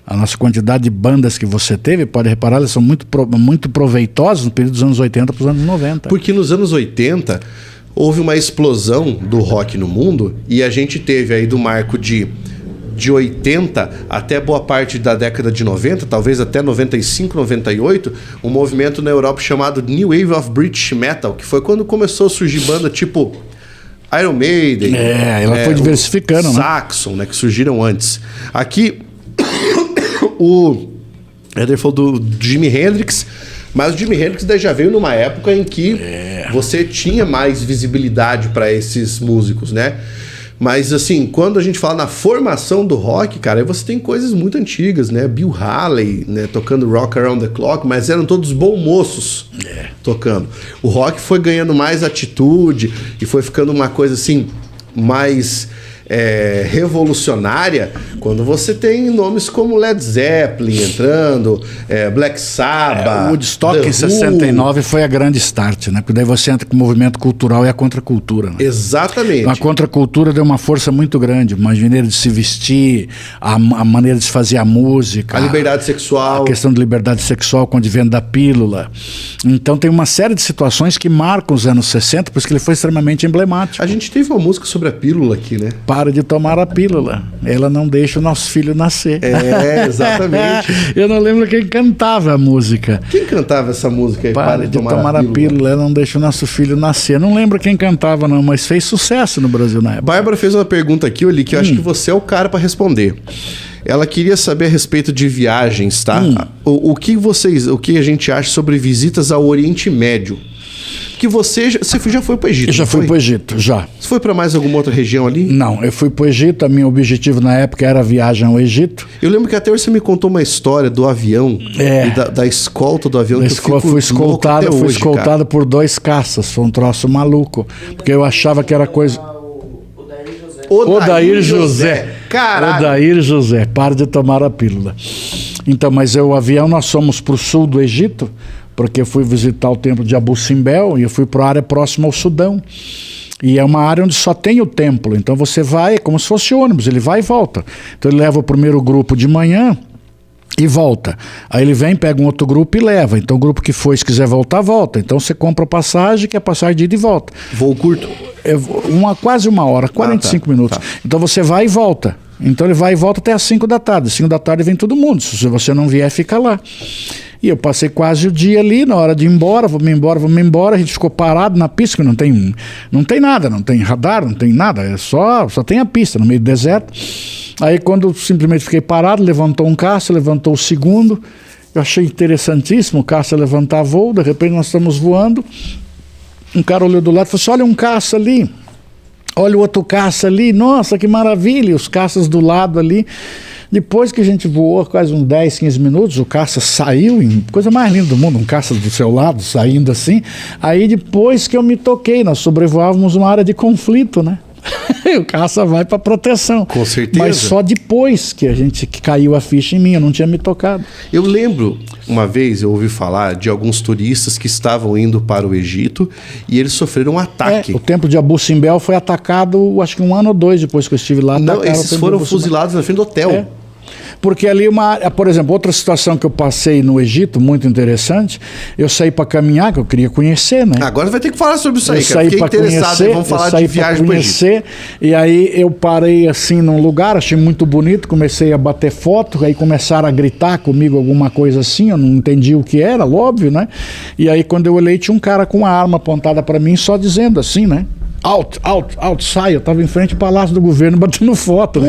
A nossa quantidade de bandas que você teve, pode reparar, elas são muito proveitosas no período dos anos 80 para os anos 90. Porque nos anos 80 houve uma explosão do rock no mundo e a gente teve aí do marco de 80 até boa parte da década de 90, talvez até 95, 98, um movimento na Europa chamado New Wave of British Metal, que foi quando começou a surgir banda tipo Iron Maiden. Ela foi diversificando, né? Saxon, né? Que surgiram antes. Aqui, o Éder falou do Jimi Hendrix, mas o Jimi Hendrix daí já veio numa época em que você tinha mais visibilidade para esses músicos, né? Mas assim, quando a gente fala na formação do rock, cara, aí você tem coisas muito antigas, né? Bill Haley, né? Tocando Rock Around the Clock, mas eram todos bons moços tocando. O rock foi ganhando mais atitude e foi ficando uma coisa assim, mais revolucionária, quando você tem nomes como Led Zeppelin entrando, Black Sabbath, o Woodstock em 69 foi a grande start, né? Porque daí você entra com o movimento cultural e a contracultura, né? Exatamente. A contracultura deu uma força muito grande, uma maneira de se vestir, a maneira de se fazer a música, a liberdade sexual, a questão de liberdade sexual com o advento da pílula. Então tem uma série de situações que marcam os anos 60, por isso que ele foi extremamente emblemático. A gente teve uma música sobre a pílula aqui, né? Para de tomar a pílula, ela não deixa o nosso filho nascer. Exatamente. Eu não lembro quem cantava a música. Quem cantava essa música aí? Para de tomar a pílula, ela não deixa o nosso filho nascer. Não lembro quem cantava não, mas fez sucesso no Brasil na época. Bárbara fez uma pergunta aqui, Oli, que eu acho que você é o cara para responder. Ela queria saber a respeito de viagens, tá? O que a gente acha sobre visitas ao Oriente Médio? Que você já foi para o Egito? Eu já fui para o Egito, já. Você foi para mais alguma outra região ali? Não, eu fui para o Egito, meu objetivo na época era a viagem ao Egito. Eu lembro que até você me contou uma história do avião, e da escolta do avião. Fui escoltado por 2 caças, foi um troço maluco, porque eu achava que era coisa... Odair José. Caralho. Odair José, para de tomar a pílula. Então, mas o avião, nós fomos para o sul do Egito, porque eu fui visitar o templo de Abu Simbel e eu fui para a área próxima ao Sudão. E é uma área onde só tem o templo. Então você vai, como se fosse ônibus, ele vai e volta. Então ele leva o primeiro grupo de manhã e volta. Aí ele vem, pega um outro grupo e leva. Então o grupo que foi, se quiser voltar, volta. Então você compra a passagem, que é a passagem de ida e volta. Voo curto? Quase uma hora, 45 minutos. Tá. Então você vai e volta. Então ele vai e volta até às 5 da tarde. Às 5 da tarde vem todo mundo. Se você não vier, fica lá. E eu passei quase o dia ali, na hora de ir embora, vamos embora, a gente ficou parado na pista, que não tem nada, não tem radar, não tem nada, só tem a pista, no meio do deserto. Aí quando simplesmente fiquei parado, levantou um caça, levantou o segundo, eu achei interessantíssimo o caça levantar voo, de repente nós estamos voando, um cara olhou do lado e falou assim, olha um caça ali, olha o outro caça ali, nossa, que maravilha, e os caças do lado ali. Depois que a gente voou quase uns 10, 15 minutos, o caça saiu, coisa mais linda do mundo, um caça do seu lado, saindo assim. Aí depois que eu me toquei, nós sobrevoávamos uma área de conflito, né? O caça vai para proteção. Com certeza. Mas só depois que caiu a ficha em mim, eu não tinha me tocado. Eu lembro, uma vez eu ouvi falar de alguns turistas que estavam indo para o Egito e eles sofreram um ataque. O templo de Abu Simbel foi atacado, acho que 1 ano ou 2 depois que eu estive lá. Não, esses foram fuzilados na frente do hotel. Porque ali por exemplo, outra situação que eu passei no Egito, muito interessante, eu saí para caminhar, que eu queria conhecer, né? Agora vai ter que falar sobre isso aí, cara. Fiquei interessado, vamos falar de viagem para conhecer, e aí eu parei assim num lugar, achei muito bonito, comecei a bater foto, aí começaram a gritar comigo alguma coisa assim, eu não entendi o que era, óbvio, né? E aí quando eu olhei tinha um cara com uma arma apontada para mim, só dizendo assim, né? sai. Eu tava em frente ao Palácio do Governo batendo foto.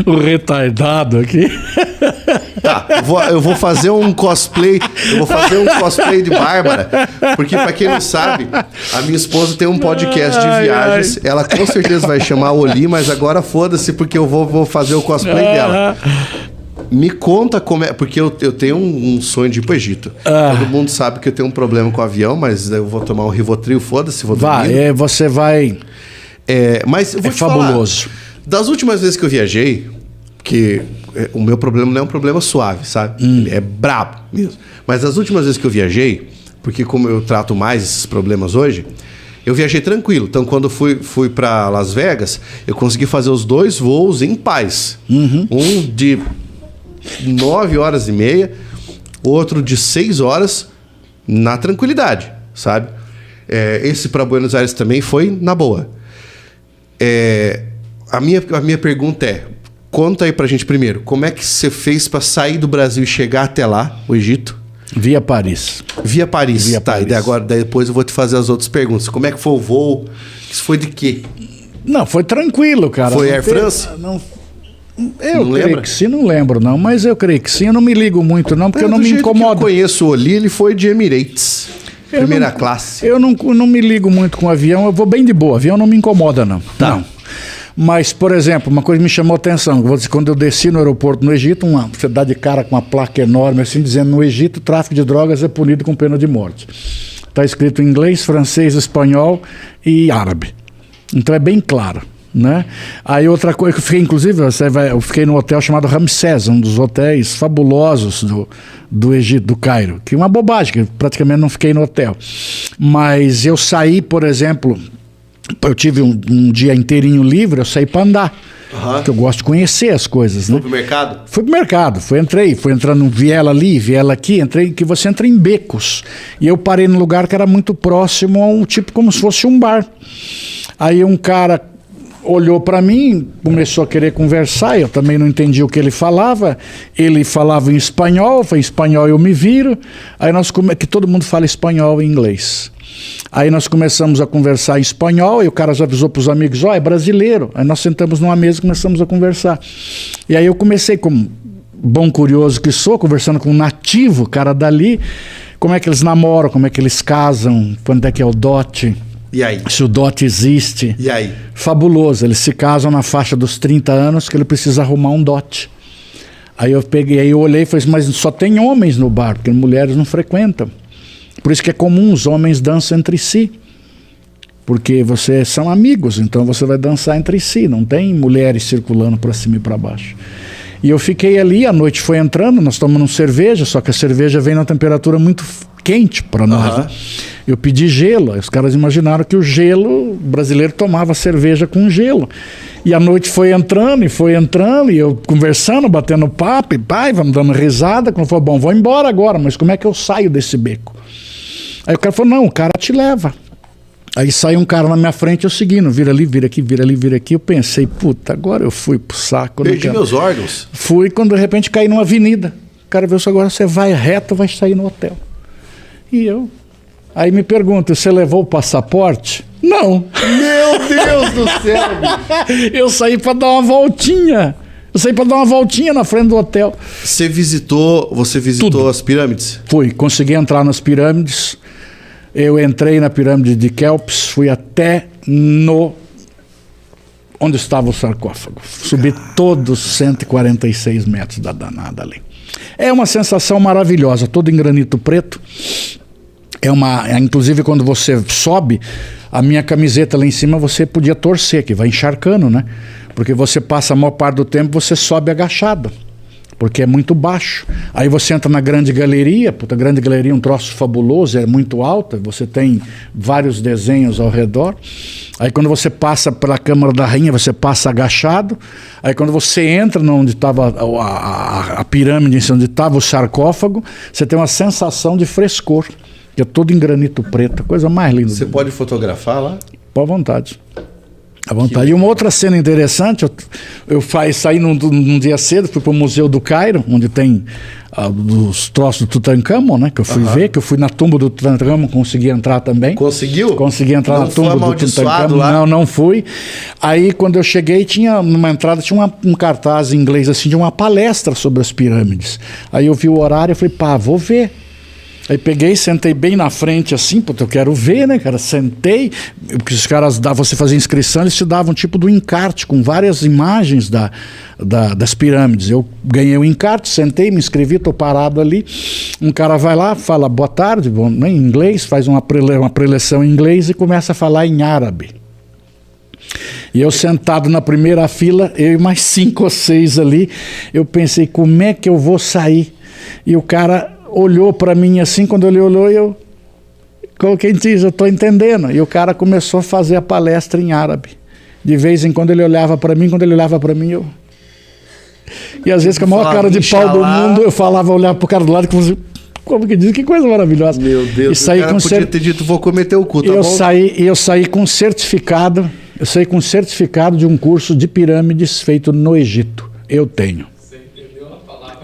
O retardado aqui. Tá, eu vou fazer um cosplay. Eu vou fazer um cosplay de Bárbara. Porque, pra quem não sabe, a minha esposa tem um podcast de viagens. Ela com certeza vai chamar a Oli, mas agora foda-se, porque eu vou fazer o cosplay dela. Me conta como é... Porque eu tenho um sonho de ir pro Egito. Todo mundo sabe que eu tenho um problema com o avião, mas eu vou tomar um Rivotril, foda-se, vou dormir. Você vai... Mas eu vou te fabuloso. falar, das últimas vezes que eu viajei, que o meu problema não é um problema suave, sabe? Ele é brabo mesmo. Mas das últimas vezes que eu viajei, porque como eu trato mais esses problemas hoje, eu viajei tranquilo. Então, quando eu fui para Las Vegas, eu consegui fazer os 2 voos em paz. Um de 9 horas e meia, outro de 6 horas na tranquilidade, sabe? Esse para Buenos Aires também foi na boa. A minha pergunta é, conta aí pra gente primeiro, como é que você fez para sair do Brasil e chegar até lá, o Egito? Via Paris. Via Paris. Via tá, Paris. E depois eu vou te fazer as outras perguntas. Como é que foi o voo? Isso foi de quê? Não, foi tranquilo, cara. Foi Air France? Eu não creio lembra? que sim, não lembro não, mas eu creio que sim, eu não me ligo muito não, porque eu não me incomodo. Eu conheço o Oli, ele foi de Emirates, primeira classe. Eu não me ligo muito com avião, eu vou bem de boa, avião não me incomoda não. Tá. Não. Mas, por exemplo, uma coisa me chamou a atenção, quando eu desci no aeroporto no Egito, você dá de cara com uma placa enorme assim, dizendo no Egito o tráfico de drogas é punido com pena de morte. Está escrito em inglês, francês, espanhol e árabe. Então é bem claro. Né? Aí outra coisa que eu fiquei, inclusive, eu fiquei num hotel chamado Ramsés, um dos hotéis fabulosos do Egito, do Cairo, que é uma bobagem, que eu praticamente não fiquei no hotel. Mas eu saí, por exemplo, eu tive um dia inteirinho livre, eu saí para andar. Porque eu gosto de conhecer as coisas, né? Foi pro mercado? Fui pro mercado, fui entrando viela ali, viela aqui, que você entra em becos. E eu parei num lugar que era muito próximo a um tipo como se fosse um bar. Aí um cara olhou para mim, começou a querer conversar, eu também não entendi o que ele falava em espanhol, foi em espanhol eu me viro, aí que todo mundo fala espanhol e inglês. Aí nós começamos a conversar em espanhol, e o cara já avisou para os amigos, é brasileiro. Aí nós sentamos numa mesa e começamos a conversar. E aí eu comecei, como bom curioso que sou, conversando com um nativo, cara dali, como é que eles namoram, como é que eles casam, quando é que é o dote. E aí? Se o dote existe. E aí? Fabuloso. Eles se casam na faixa dos 30 anos que ele precisa arrumar um dote. Aí eu olhei e falei, mas só tem homens no bar, porque mulheres não frequentam. Por isso que é comum os homens dançam entre si. Porque vocês são amigos, então você vai dançar entre si. Não tem mulheres circulando para cima e para baixo. E eu fiquei ali, a noite foi entrando, nós tomamos cerveja, só que a cerveja vem na temperatura muito quente para nós, né? Eu pedi gelo, aí os caras imaginaram que o brasileiro tomava cerveja com gelo. E a noite foi entrando, e eu conversando, batendo papo, e vamos dando risada, quando falou, bom, vou embora agora, mas como é que eu saio desse beco? Aí o cara falou, não, o cara te leva. Aí saiu um cara na minha frente, eu seguindo, vira ali, vira aqui, vira ali, vira aqui. Eu pensei, puta, agora eu fui pro saco. Perdi meus órgãos. Fui quando de repente caí numa avenida. O cara viu, agora você vai reto, vai sair no hotel. E eu... Aí me pergunta, você levou o passaporte? Não. Meu Deus do céu! Eu saí para dar uma voltinha. Na frente do hotel. Você visitou Tudo. As pirâmides? Fui, consegui entrar nas pirâmides. Eu entrei na pirâmide de Kéops, fui até onde estava o sarcófago. Subi todos 146 metros da danada ali. É uma sensação maravilhosa, todo em granito preto. Inclusive quando você sobe, a minha camiseta lá em cima você podia torcer, que vai encharcando, né? Porque você passa a maior parte do tempo, você sobe agachado, porque é muito baixo. Aí você entra na grande galeria, a grande galeria é um troço fabuloso, é muito alta, você tem vários desenhos ao redor. Aí quando você passa pela Câmara da Rainha, você passa agachado. Aí quando você entra onde estava a pirâmide, onde estava o sarcófago, você tem uma sensação de frescor, que é todo em granito preto, coisa mais linda. Você pode fotografar lá? Pô, à vontade. À vontade. E uma outra cena interessante, eu saí num dia cedo, fui para o Museu do Cairo, onde tem os troços do Tutankhamon, né? Que eu fui ver, que eu fui na tumba do Tutankhamon, consegui entrar também. Conseguiu? Consegui entrar não na tumba do Tutankhamon. Lá? Não fui. Aí, quando eu cheguei, numa entrada, tinha um cartaz em inglês, assim, de uma palestra sobre as pirâmides. Aí eu vi o horário e falei, vou ver. Aí peguei, sentei bem na frente assim, porque eu quero ver, né, cara? Sentei, porque os caras, você fazia inscrição, eles te davam um tipo do encarte com várias imagens das pirâmides. Eu ganhei o encarte, sentei, me inscrevi, tô parado ali. Um cara vai lá, fala boa tarde, em inglês, faz uma preleção em inglês e começa a falar em árabe. E eu sentado na primeira fila, eu e mais 5 ou 6 ali, eu pensei, como é que eu vou sair? E o cara olhou para mim assim, quando ele olhou, eu coloquei em diz, eu estou entendendo. E o cara começou a fazer a palestra em árabe. De vez em quando ele olhava para mim, eu... E às vezes com a maior cara de pau do mundo, eu olhava pro cara do lado e como que diz? Que coisa maravilhosa. Meu Deus, e saí o cara podia ter dito, vou cometer o cu, tá bom? Eu saí com certificado, de um curso de pirâmides feito no Egito. Eu tenho.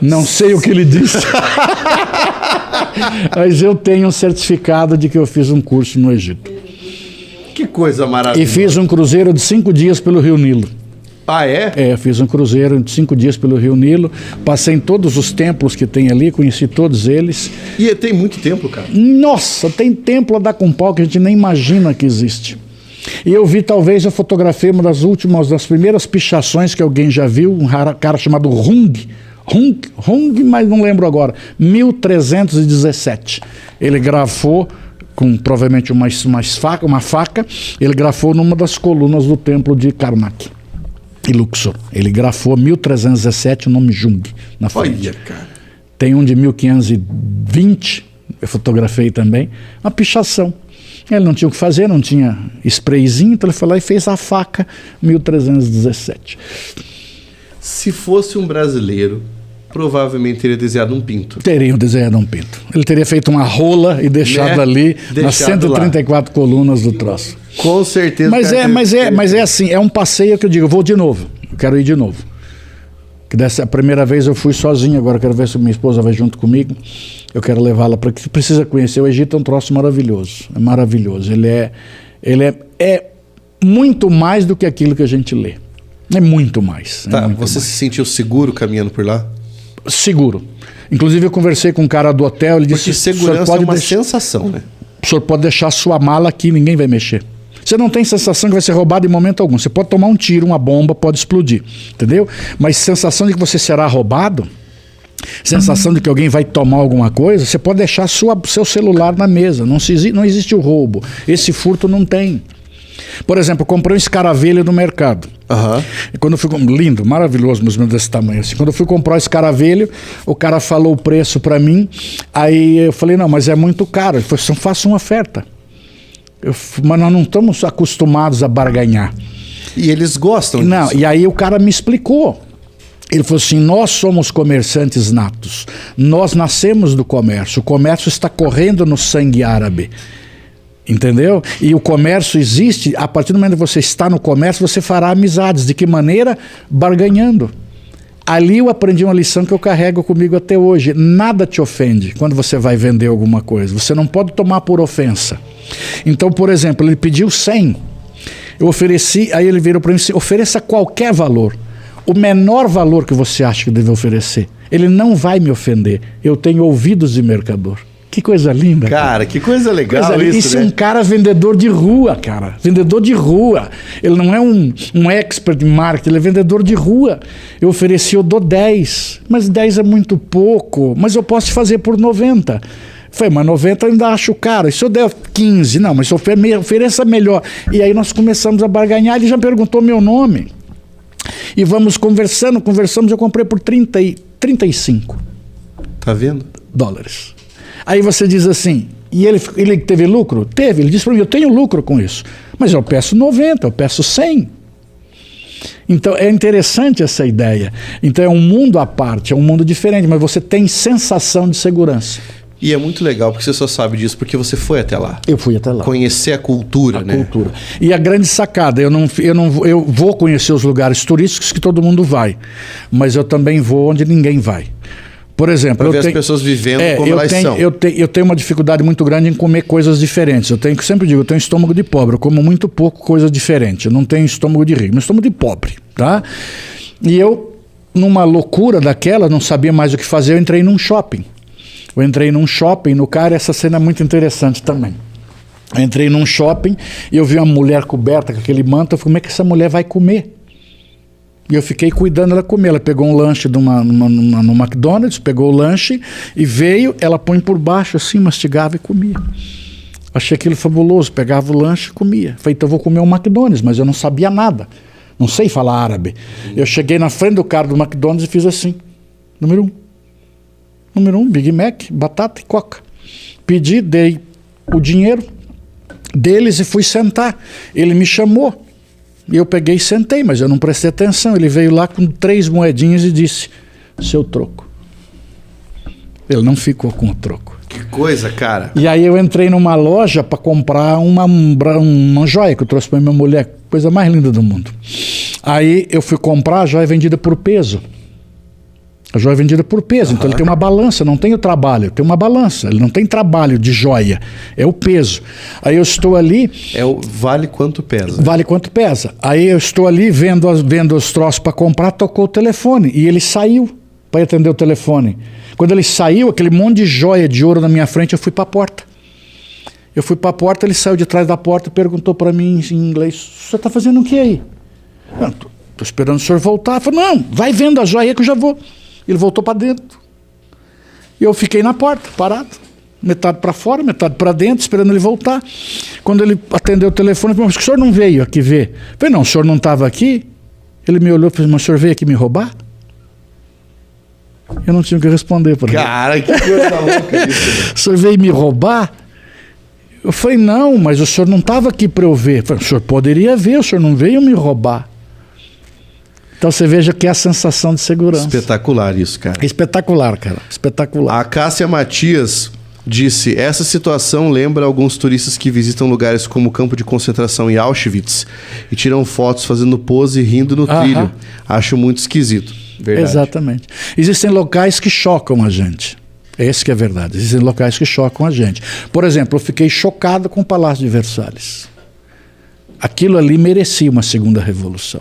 Não sei o que ele disse. Mas eu tenho um certificado de que eu fiz um curso no Egito. Que coisa maravilhosa. E fiz um cruzeiro de 5 dias pelo Rio Nilo. Ah, é? É, fiz um cruzeiro de 5 dias pelo Rio Nilo. Passei em todos os templos que tem ali, conheci todos eles. E tem muito templo, cara? Nossa, tem templo a dar com pau que a gente nem imagina que existe. E eu vi, eu fotografei uma das primeiras pichações que alguém já viu, um cara chamado Hung, mas não lembro agora, 1317. Ele grafou com provavelmente uma faca, ele grafou numa das colunas do templo de Karnak e Luxor. Ele grafou 1317 o nome Jung na frente. Olha, cara. Tem um de 1520, eu fotografei também, uma pichação. Ele não tinha o que fazer, não tinha sprayzinho, então ele foi lá e fez a faca 1317. Se fosse um brasileiro, provavelmente teria desenhado um pinto. Teria desenhado um pinto. Ele teria feito uma rola e deixado ali nas 134 lá. Colunas do troço. Com certeza. Mas é assim, é um passeio que eu digo, eu vou de novo, eu quero ir de novo. Que dessa primeira vez eu fui sozinho, agora eu quero ver se minha esposa vai junto comigo. Eu quero levá-la para que precisa conhecer. O Egito é um troço maravilhoso, é maravilhoso. Ele é muito mais do que aquilo que a gente lê. É muito mais. Tá, muito você mais. se sentiu seguro caminhando por lá? Seguro. Inclusive eu conversei com um cara do hotel, ele disse... Porque segurança é uma sensação, né? O senhor pode deixar sua mala aqui, ninguém vai mexer. Você não tem sensação que vai ser roubado em momento algum. Você pode tomar um tiro, uma bomba, pode explodir, entendeu? Mas sensação de que você será roubado, sensação de que alguém vai tomar alguma coisa, você pode deixar seu celular na mesa. Não existe o roubo. Esse furto não tem. Por exemplo, eu comprei um escaravelho no mercado. E quando eu fui lindo, maravilhoso, mais ou menos desse tamanho assim. Quando eu fui comprar o escaravelho, o cara falou o preço para mim. Aí eu falei, não, mas é muito caro. Ele falou, faça uma oferta. Mas nós não estamos acostumados a barganhar. E eles gostam não, disso. E aí o cara me explicou. Ele falou assim, nós somos comerciantes natos. Nós nascemos do comércio. O comércio está correndo no sangue árabe. Entendeu? E o comércio existe, a partir do momento que você está no comércio, você fará amizades. De que maneira? Barganhando. Ali eu aprendi uma lição que eu carrego comigo até hoje. Nada te ofende quando você vai vender alguma coisa. Você não pode tomar por ofensa. Então, por exemplo, ele pediu 100. Eu ofereci, aí ele virou para mim e disse, ofereça qualquer valor. O menor valor que você acha que deve oferecer. Ele não vai me ofender. Eu tenho ouvidos de mercador. Que coisa linda. Cara, que coisa legal isso, né? É um cara vendedor de rua, cara. Vendedor de rua. Ele não é um expert em marketing, ele é vendedor de rua. Eu ofereci, eu dou 10. Mas 10 é muito pouco. Mas eu posso te fazer por 90. Falei, mas 90 eu ainda acho caro. E se eu der 15? Não, mas ofereça melhor. E aí nós começamos a barganhar. Ele já perguntou meu nome. E vamos conversamos. Eu comprei por 35. Tá vendo? Dólares. Aí você diz assim, e ele teve lucro? Teve, ele disse para mim, eu tenho lucro com isso, mas eu peço 90, eu peço 100. Então é interessante essa ideia. Então é um mundo à parte, é um mundo diferente, mas você tem sensação de segurança. E é muito legal, porque você só sabe disso porque você foi até lá. Eu fui até lá. Conhecer a cultura, né? Cultura. E a grande sacada, eu vou conhecer os lugares turísticos que todo mundo vai, mas eu também vou onde ninguém vai. Por exemplo, para ver as pessoas vivendo como elas são. Eu tenho uma dificuldade muito grande em comer coisas diferentes. Sempre digo, eu tenho estômago de pobre, eu como muito pouco coisa diferente. Eu não tenho estômago de rico, meu estômago de pobre, tá? E eu, numa loucura daquela, não sabia mais o que fazer, eu entrei num shopping. No cara, essa cena é muito interessante também. Eu entrei num shopping e eu vi uma mulher coberta com aquele manto, eu falei, como é que essa mulher vai comer? E eu fiquei cuidando ela comer. Ela pegou um lanche no McDonald's, pegou o lanche e veio, ela põe por baixo assim, mastigava e comia. Achei aquilo fabuloso, pegava o lanche e comia. Falei, então eu vou comer um McDonald's, mas eu não sabia nada. Não sei falar árabe. Eu cheguei na frente do cara do McDonald's e fiz assim, número 1, Big Mac, batata e coca. Pedi, dei o dinheiro deles e fui sentar. Ele me chamou. E eu peguei e sentei, mas eu não prestei atenção. Ele veio lá com 3 moedinhas e disse, seu troco. Ele não ficou com o troco. Que coisa, cara. E aí eu entrei numa loja para comprar uma joia que eu trouxe para minha mulher, coisa mais linda do mundo. Aí eu fui comprar, a joia vendida por peso. A joia é vendida por peso, então ele tem uma balança, não tem o trabalho, tem uma balança, ele não tem trabalho de joia, é o peso. Aí eu estou ali... vale quanto pesa. Vale quanto pesa. Aí eu estou ali vendo os troços para comprar, tocou o telefone e ele saiu para atender o telefone. Quando ele saiu, aquele monte de joia de ouro na minha frente, eu fui para a porta. Ele saiu de trás da porta e perguntou para mim em inglês, o senhor está fazendo o que aí? Estou esperando o senhor voltar. Eu falei, não, vai vendo a joia que eu já vou. Ele voltou para dentro. E eu fiquei na porta, parado. Metade para fora, metade para dentro, esperando ele voltar. Quando ele atendeu o telefone, eu falei, mas o senhor não veio aqui ver? Eu falei, não, o senhor não estava aqui? Ele me olhou e falou, mas o senhor veio aqui me roubar? Eu não tinha o que responder para ele. Cara, que coisa louca isso. O senhor veio me roubar? Eu falei, não, mas o senhor não estava aqui para eu ver. Eu falei, o senhor poderia ver, o senhor não veio me roubar. Então você veja que é a sensação de segurança. Espetacular isso, cara. Espetacular, cara. Espetacular. A Cássia Matias disse, essa situação lembra alguns turistas que visitam lugares como o campo de concentração em Auschwitz e tiram fotos fazendo pose e rindo no trilho. Acho muito esquisito. Verdade. Exatamente. Existem locais que chocam a gente. Esse que é verdade. Existem locais que chocam a gente. Por exemplo, eu fiquei chocado com o Palácio de Versalhes. Aquilo ali merecia uma segunda revolução.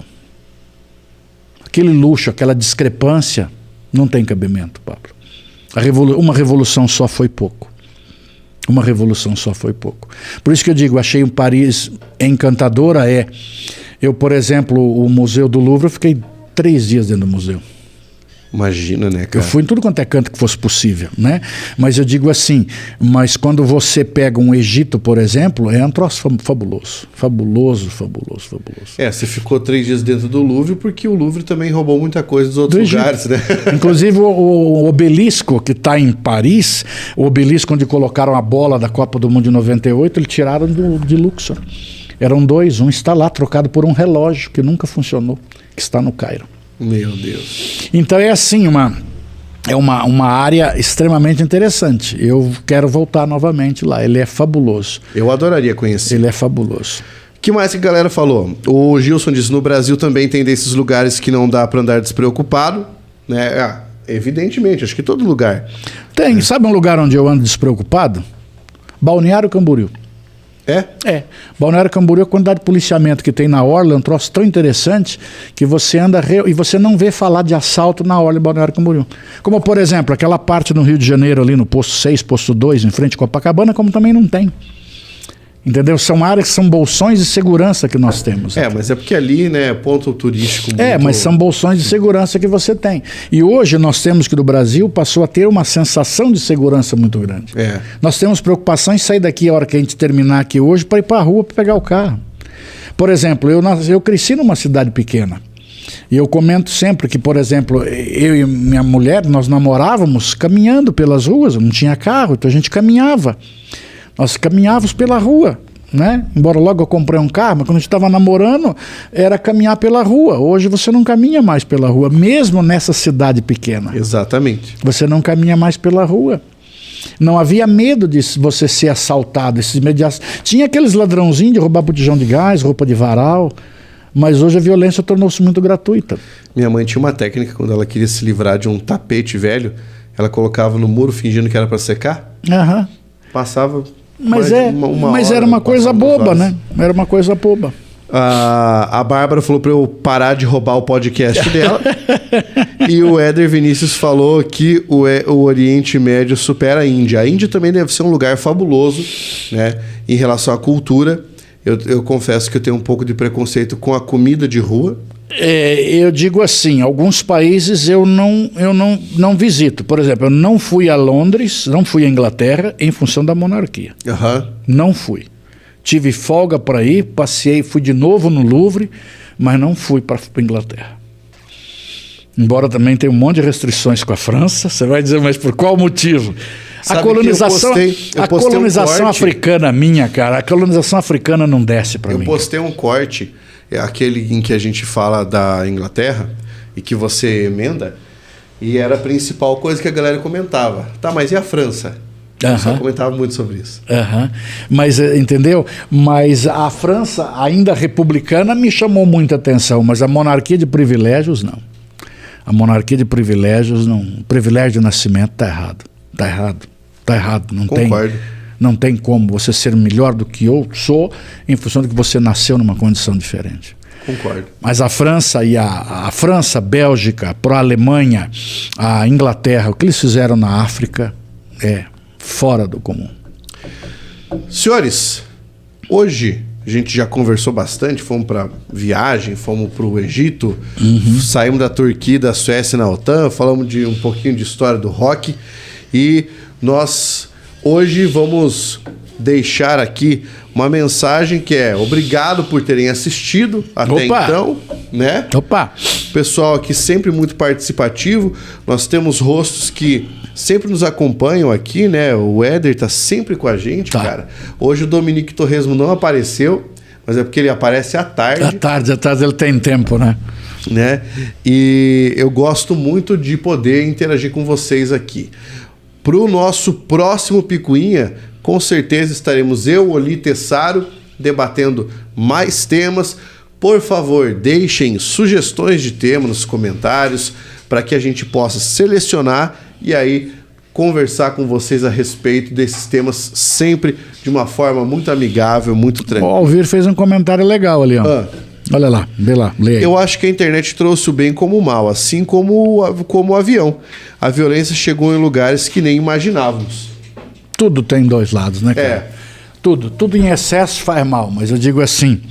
Aquele luxo, aquela discrepância, não tem cabimento, Pablo. Uma revolução só foi pouco. Uma revolução só foi pouco. Por isso que eu digo, achei um Paris encantadora. Eu, por exemplo, o Museu do Louvre, eu fiquei 3 dias dentro do museu. Imagina, né, cara? Eu fui em tudo quanto é canto que fosse possível, né? Mas eu digo assim, mas quando você pega um Egito, por exemplo, é um troço fabuloso. Fabuloso. Você ficou 3 dias dentro do Louvre porque o Louvre também roubou muita coisa dos outros lugares, né? Inclusive o obelisco que está em Paris, o obelisco onde colocaram a bola da Copa do Mundo de 98, eles tiraram de Luxor. Eram 2, um está lá trocado por um relógio que nunca funcionou, que está no Cairo. Meu Deus. Então é assim, uma área extremamente interessante. Eu quero voltar novamente lá. Ele é fabuloso. Eu adoraria conhecer. Ele é fabuloso. O que mais que a galera falou? O Gilson disse, no Brasil também tem desses lugares que não dá para andar despreocupado, né? Evidentemente, acho que todo lugar. Tem. Sabe um lugar onde eu ando despreocupado? Balneário Camboriú. É? Balneário Camboriú, a quantidade de policiamento que tem na orla é um troço tão interessante que você anda e você não vê falar de assalto na orla de Balneário Camboriú. Como, por exemplo, aquela parte no Rio de Janeiro, ali no posto 6, posto 2, em frente a Copacabana, como também não tem. Entendeu? São áreas que são bolsões de segurança que nós temos. Mas é porque ali, né, é ponto turístico. Mas são bolsões de segurança que você tem. E hoje nós temos que no Brasil passou a ter uma sensação de segurança muito grande. Nós temos preocupação em sair daqui a hora que a gente terminar aqui hoje para ir para a rua para pegar o carro. Por exemplo, eu cresci numa cidade pequena. E eu comento sempre que, por exemplo, eu e minha mulher, nós namorávamos caminhando pelas ruas, não tinha carro, então a gente caminhava. Nós caminhávamos pela rua, né? Embora logo eu comprei um carro, mas quando a gente estava namorando, era caminhar pela rua. Hoje você não caminha mais pela rua, mesmo nessa cidade pequena. Exatamente. Você não caminha mais pela rua. Não havia medo de você ser assaltado. Tinha aqueles ladrãozinhos de roubar botijão de gás, roupa de varal, mas hoje a violência tornou-se muito gratuita. Minha mãe tinha uma técnica quando ela queria se livrar de um tapete velho, ela colocava no muro fingindo que era para secar. Aham. Passava. Mas hora, era uma coisa boba, né? Era uma coisa boba. A Bárbara falou para eu parar de roubar o podcast dela. E o Éder Vinícius falou que o Oriente Médio supera a Índia. A Índia também deve ser um lugar fabuloso, né? Em relação à cultura. Eu confesso que eu tenho um pouco de preconceito com a comida de rua. Eu digo assim, alguns países eu não visito. Por exemplo, eu não fui a Londres, não fui à Inglaterra em função da monarquia. Uhum. Não fui. Tive folga para ir, passei, fui de novo no Louvre, mas não fui para a Inglaterra. Embora também tenha um monte de restrições com a França, você vai dizer, mas por qual motivo? Sabe a colonização, eu postei um africana minha, cara, a colonização africana não desce para mim. Eu postei um corte, aquele em que a gente fala da Inglaterra e que você emenda, e era a principal coisa que a galera comentava. Tá, mas e a França? Eu só comentava muito sobre isso. Mas, entendeu? Mas a França, ainda republicana, me chamou muita atenção, mas a monarquia de privilégios, não. A monarquia de privilégios, não. O privilégio de nascimento está errado. Está errado. Está errado. Não tem como você ser melhor do que eu sou em função de que você nasceu numa condição diferente. Concordo. Mas a França e a França, a Bélgica, a Alemanha, a Inglaterra, o que eles fizeram na África é fora do comum. Senhores, hoje a gente já conversou bastante, fomos para viagem, fomos para o Egito, saímos da Turquia, da Suécia na OTAN, falamos de um pouquinho de história do rock e nós hoje vamos deixar aqui uma mensagem que é obrigado por terem assistido até então, né? Pessoal aqui sempre muito participativo, nós temos rostos que sempre nos acompanham aqui, né? O Éder tá sempre com a gente, cara. Hoje o Dominique Torresmo não apareceu, mas é porque ele aparece à tarde. À tarde ele tem tempo, né? E eu gosto muito de poder interagir com vocês aqui. Pro nosso próximo Picuinha, com certeza estaremos eu, Oli Tessaro, debatendo mais temas. Por favor, deixem sugestões de tema nos comentários para que a gente possa selecionar e aí conversar com vocês a respeito desses temas sempre de uma forma muito amigável, muito tranquila. O Alvir fez um comentário legal ali, ó. Olha lá, vê lá, lê aí. Eu acho que a internet trouxe o bem como o mal, assim como o avião. A violência chegou em lugares que nem imaginávamos. Tudo tem dois lados, né, cara? Tudo em excesso faz mal, mas eu digo assim,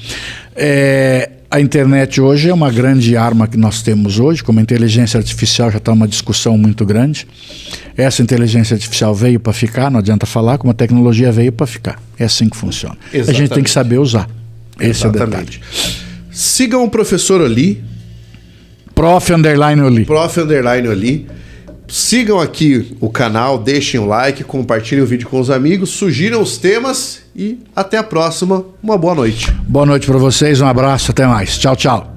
a internet hoje é uma grande arma que nós temos hoje, como a inteligência artificial já está uma discussão muito grande. Essa inteligência artificial veio para ficar, não adianta falar, como a tecnologia veio para ficar. É assim que funciona. Exatamente. A gente tem que saber usar. Esse é o detalhe. Sigam o professor Oli. Prof_Oli. Sigam aqui o canal, deixem o like, compartilhem o vídeo com os amigos, sugiram os temas e até a próxima. Uma boa noite. Boa noite para vocês, um abraço, até mais. Tchau, tchau.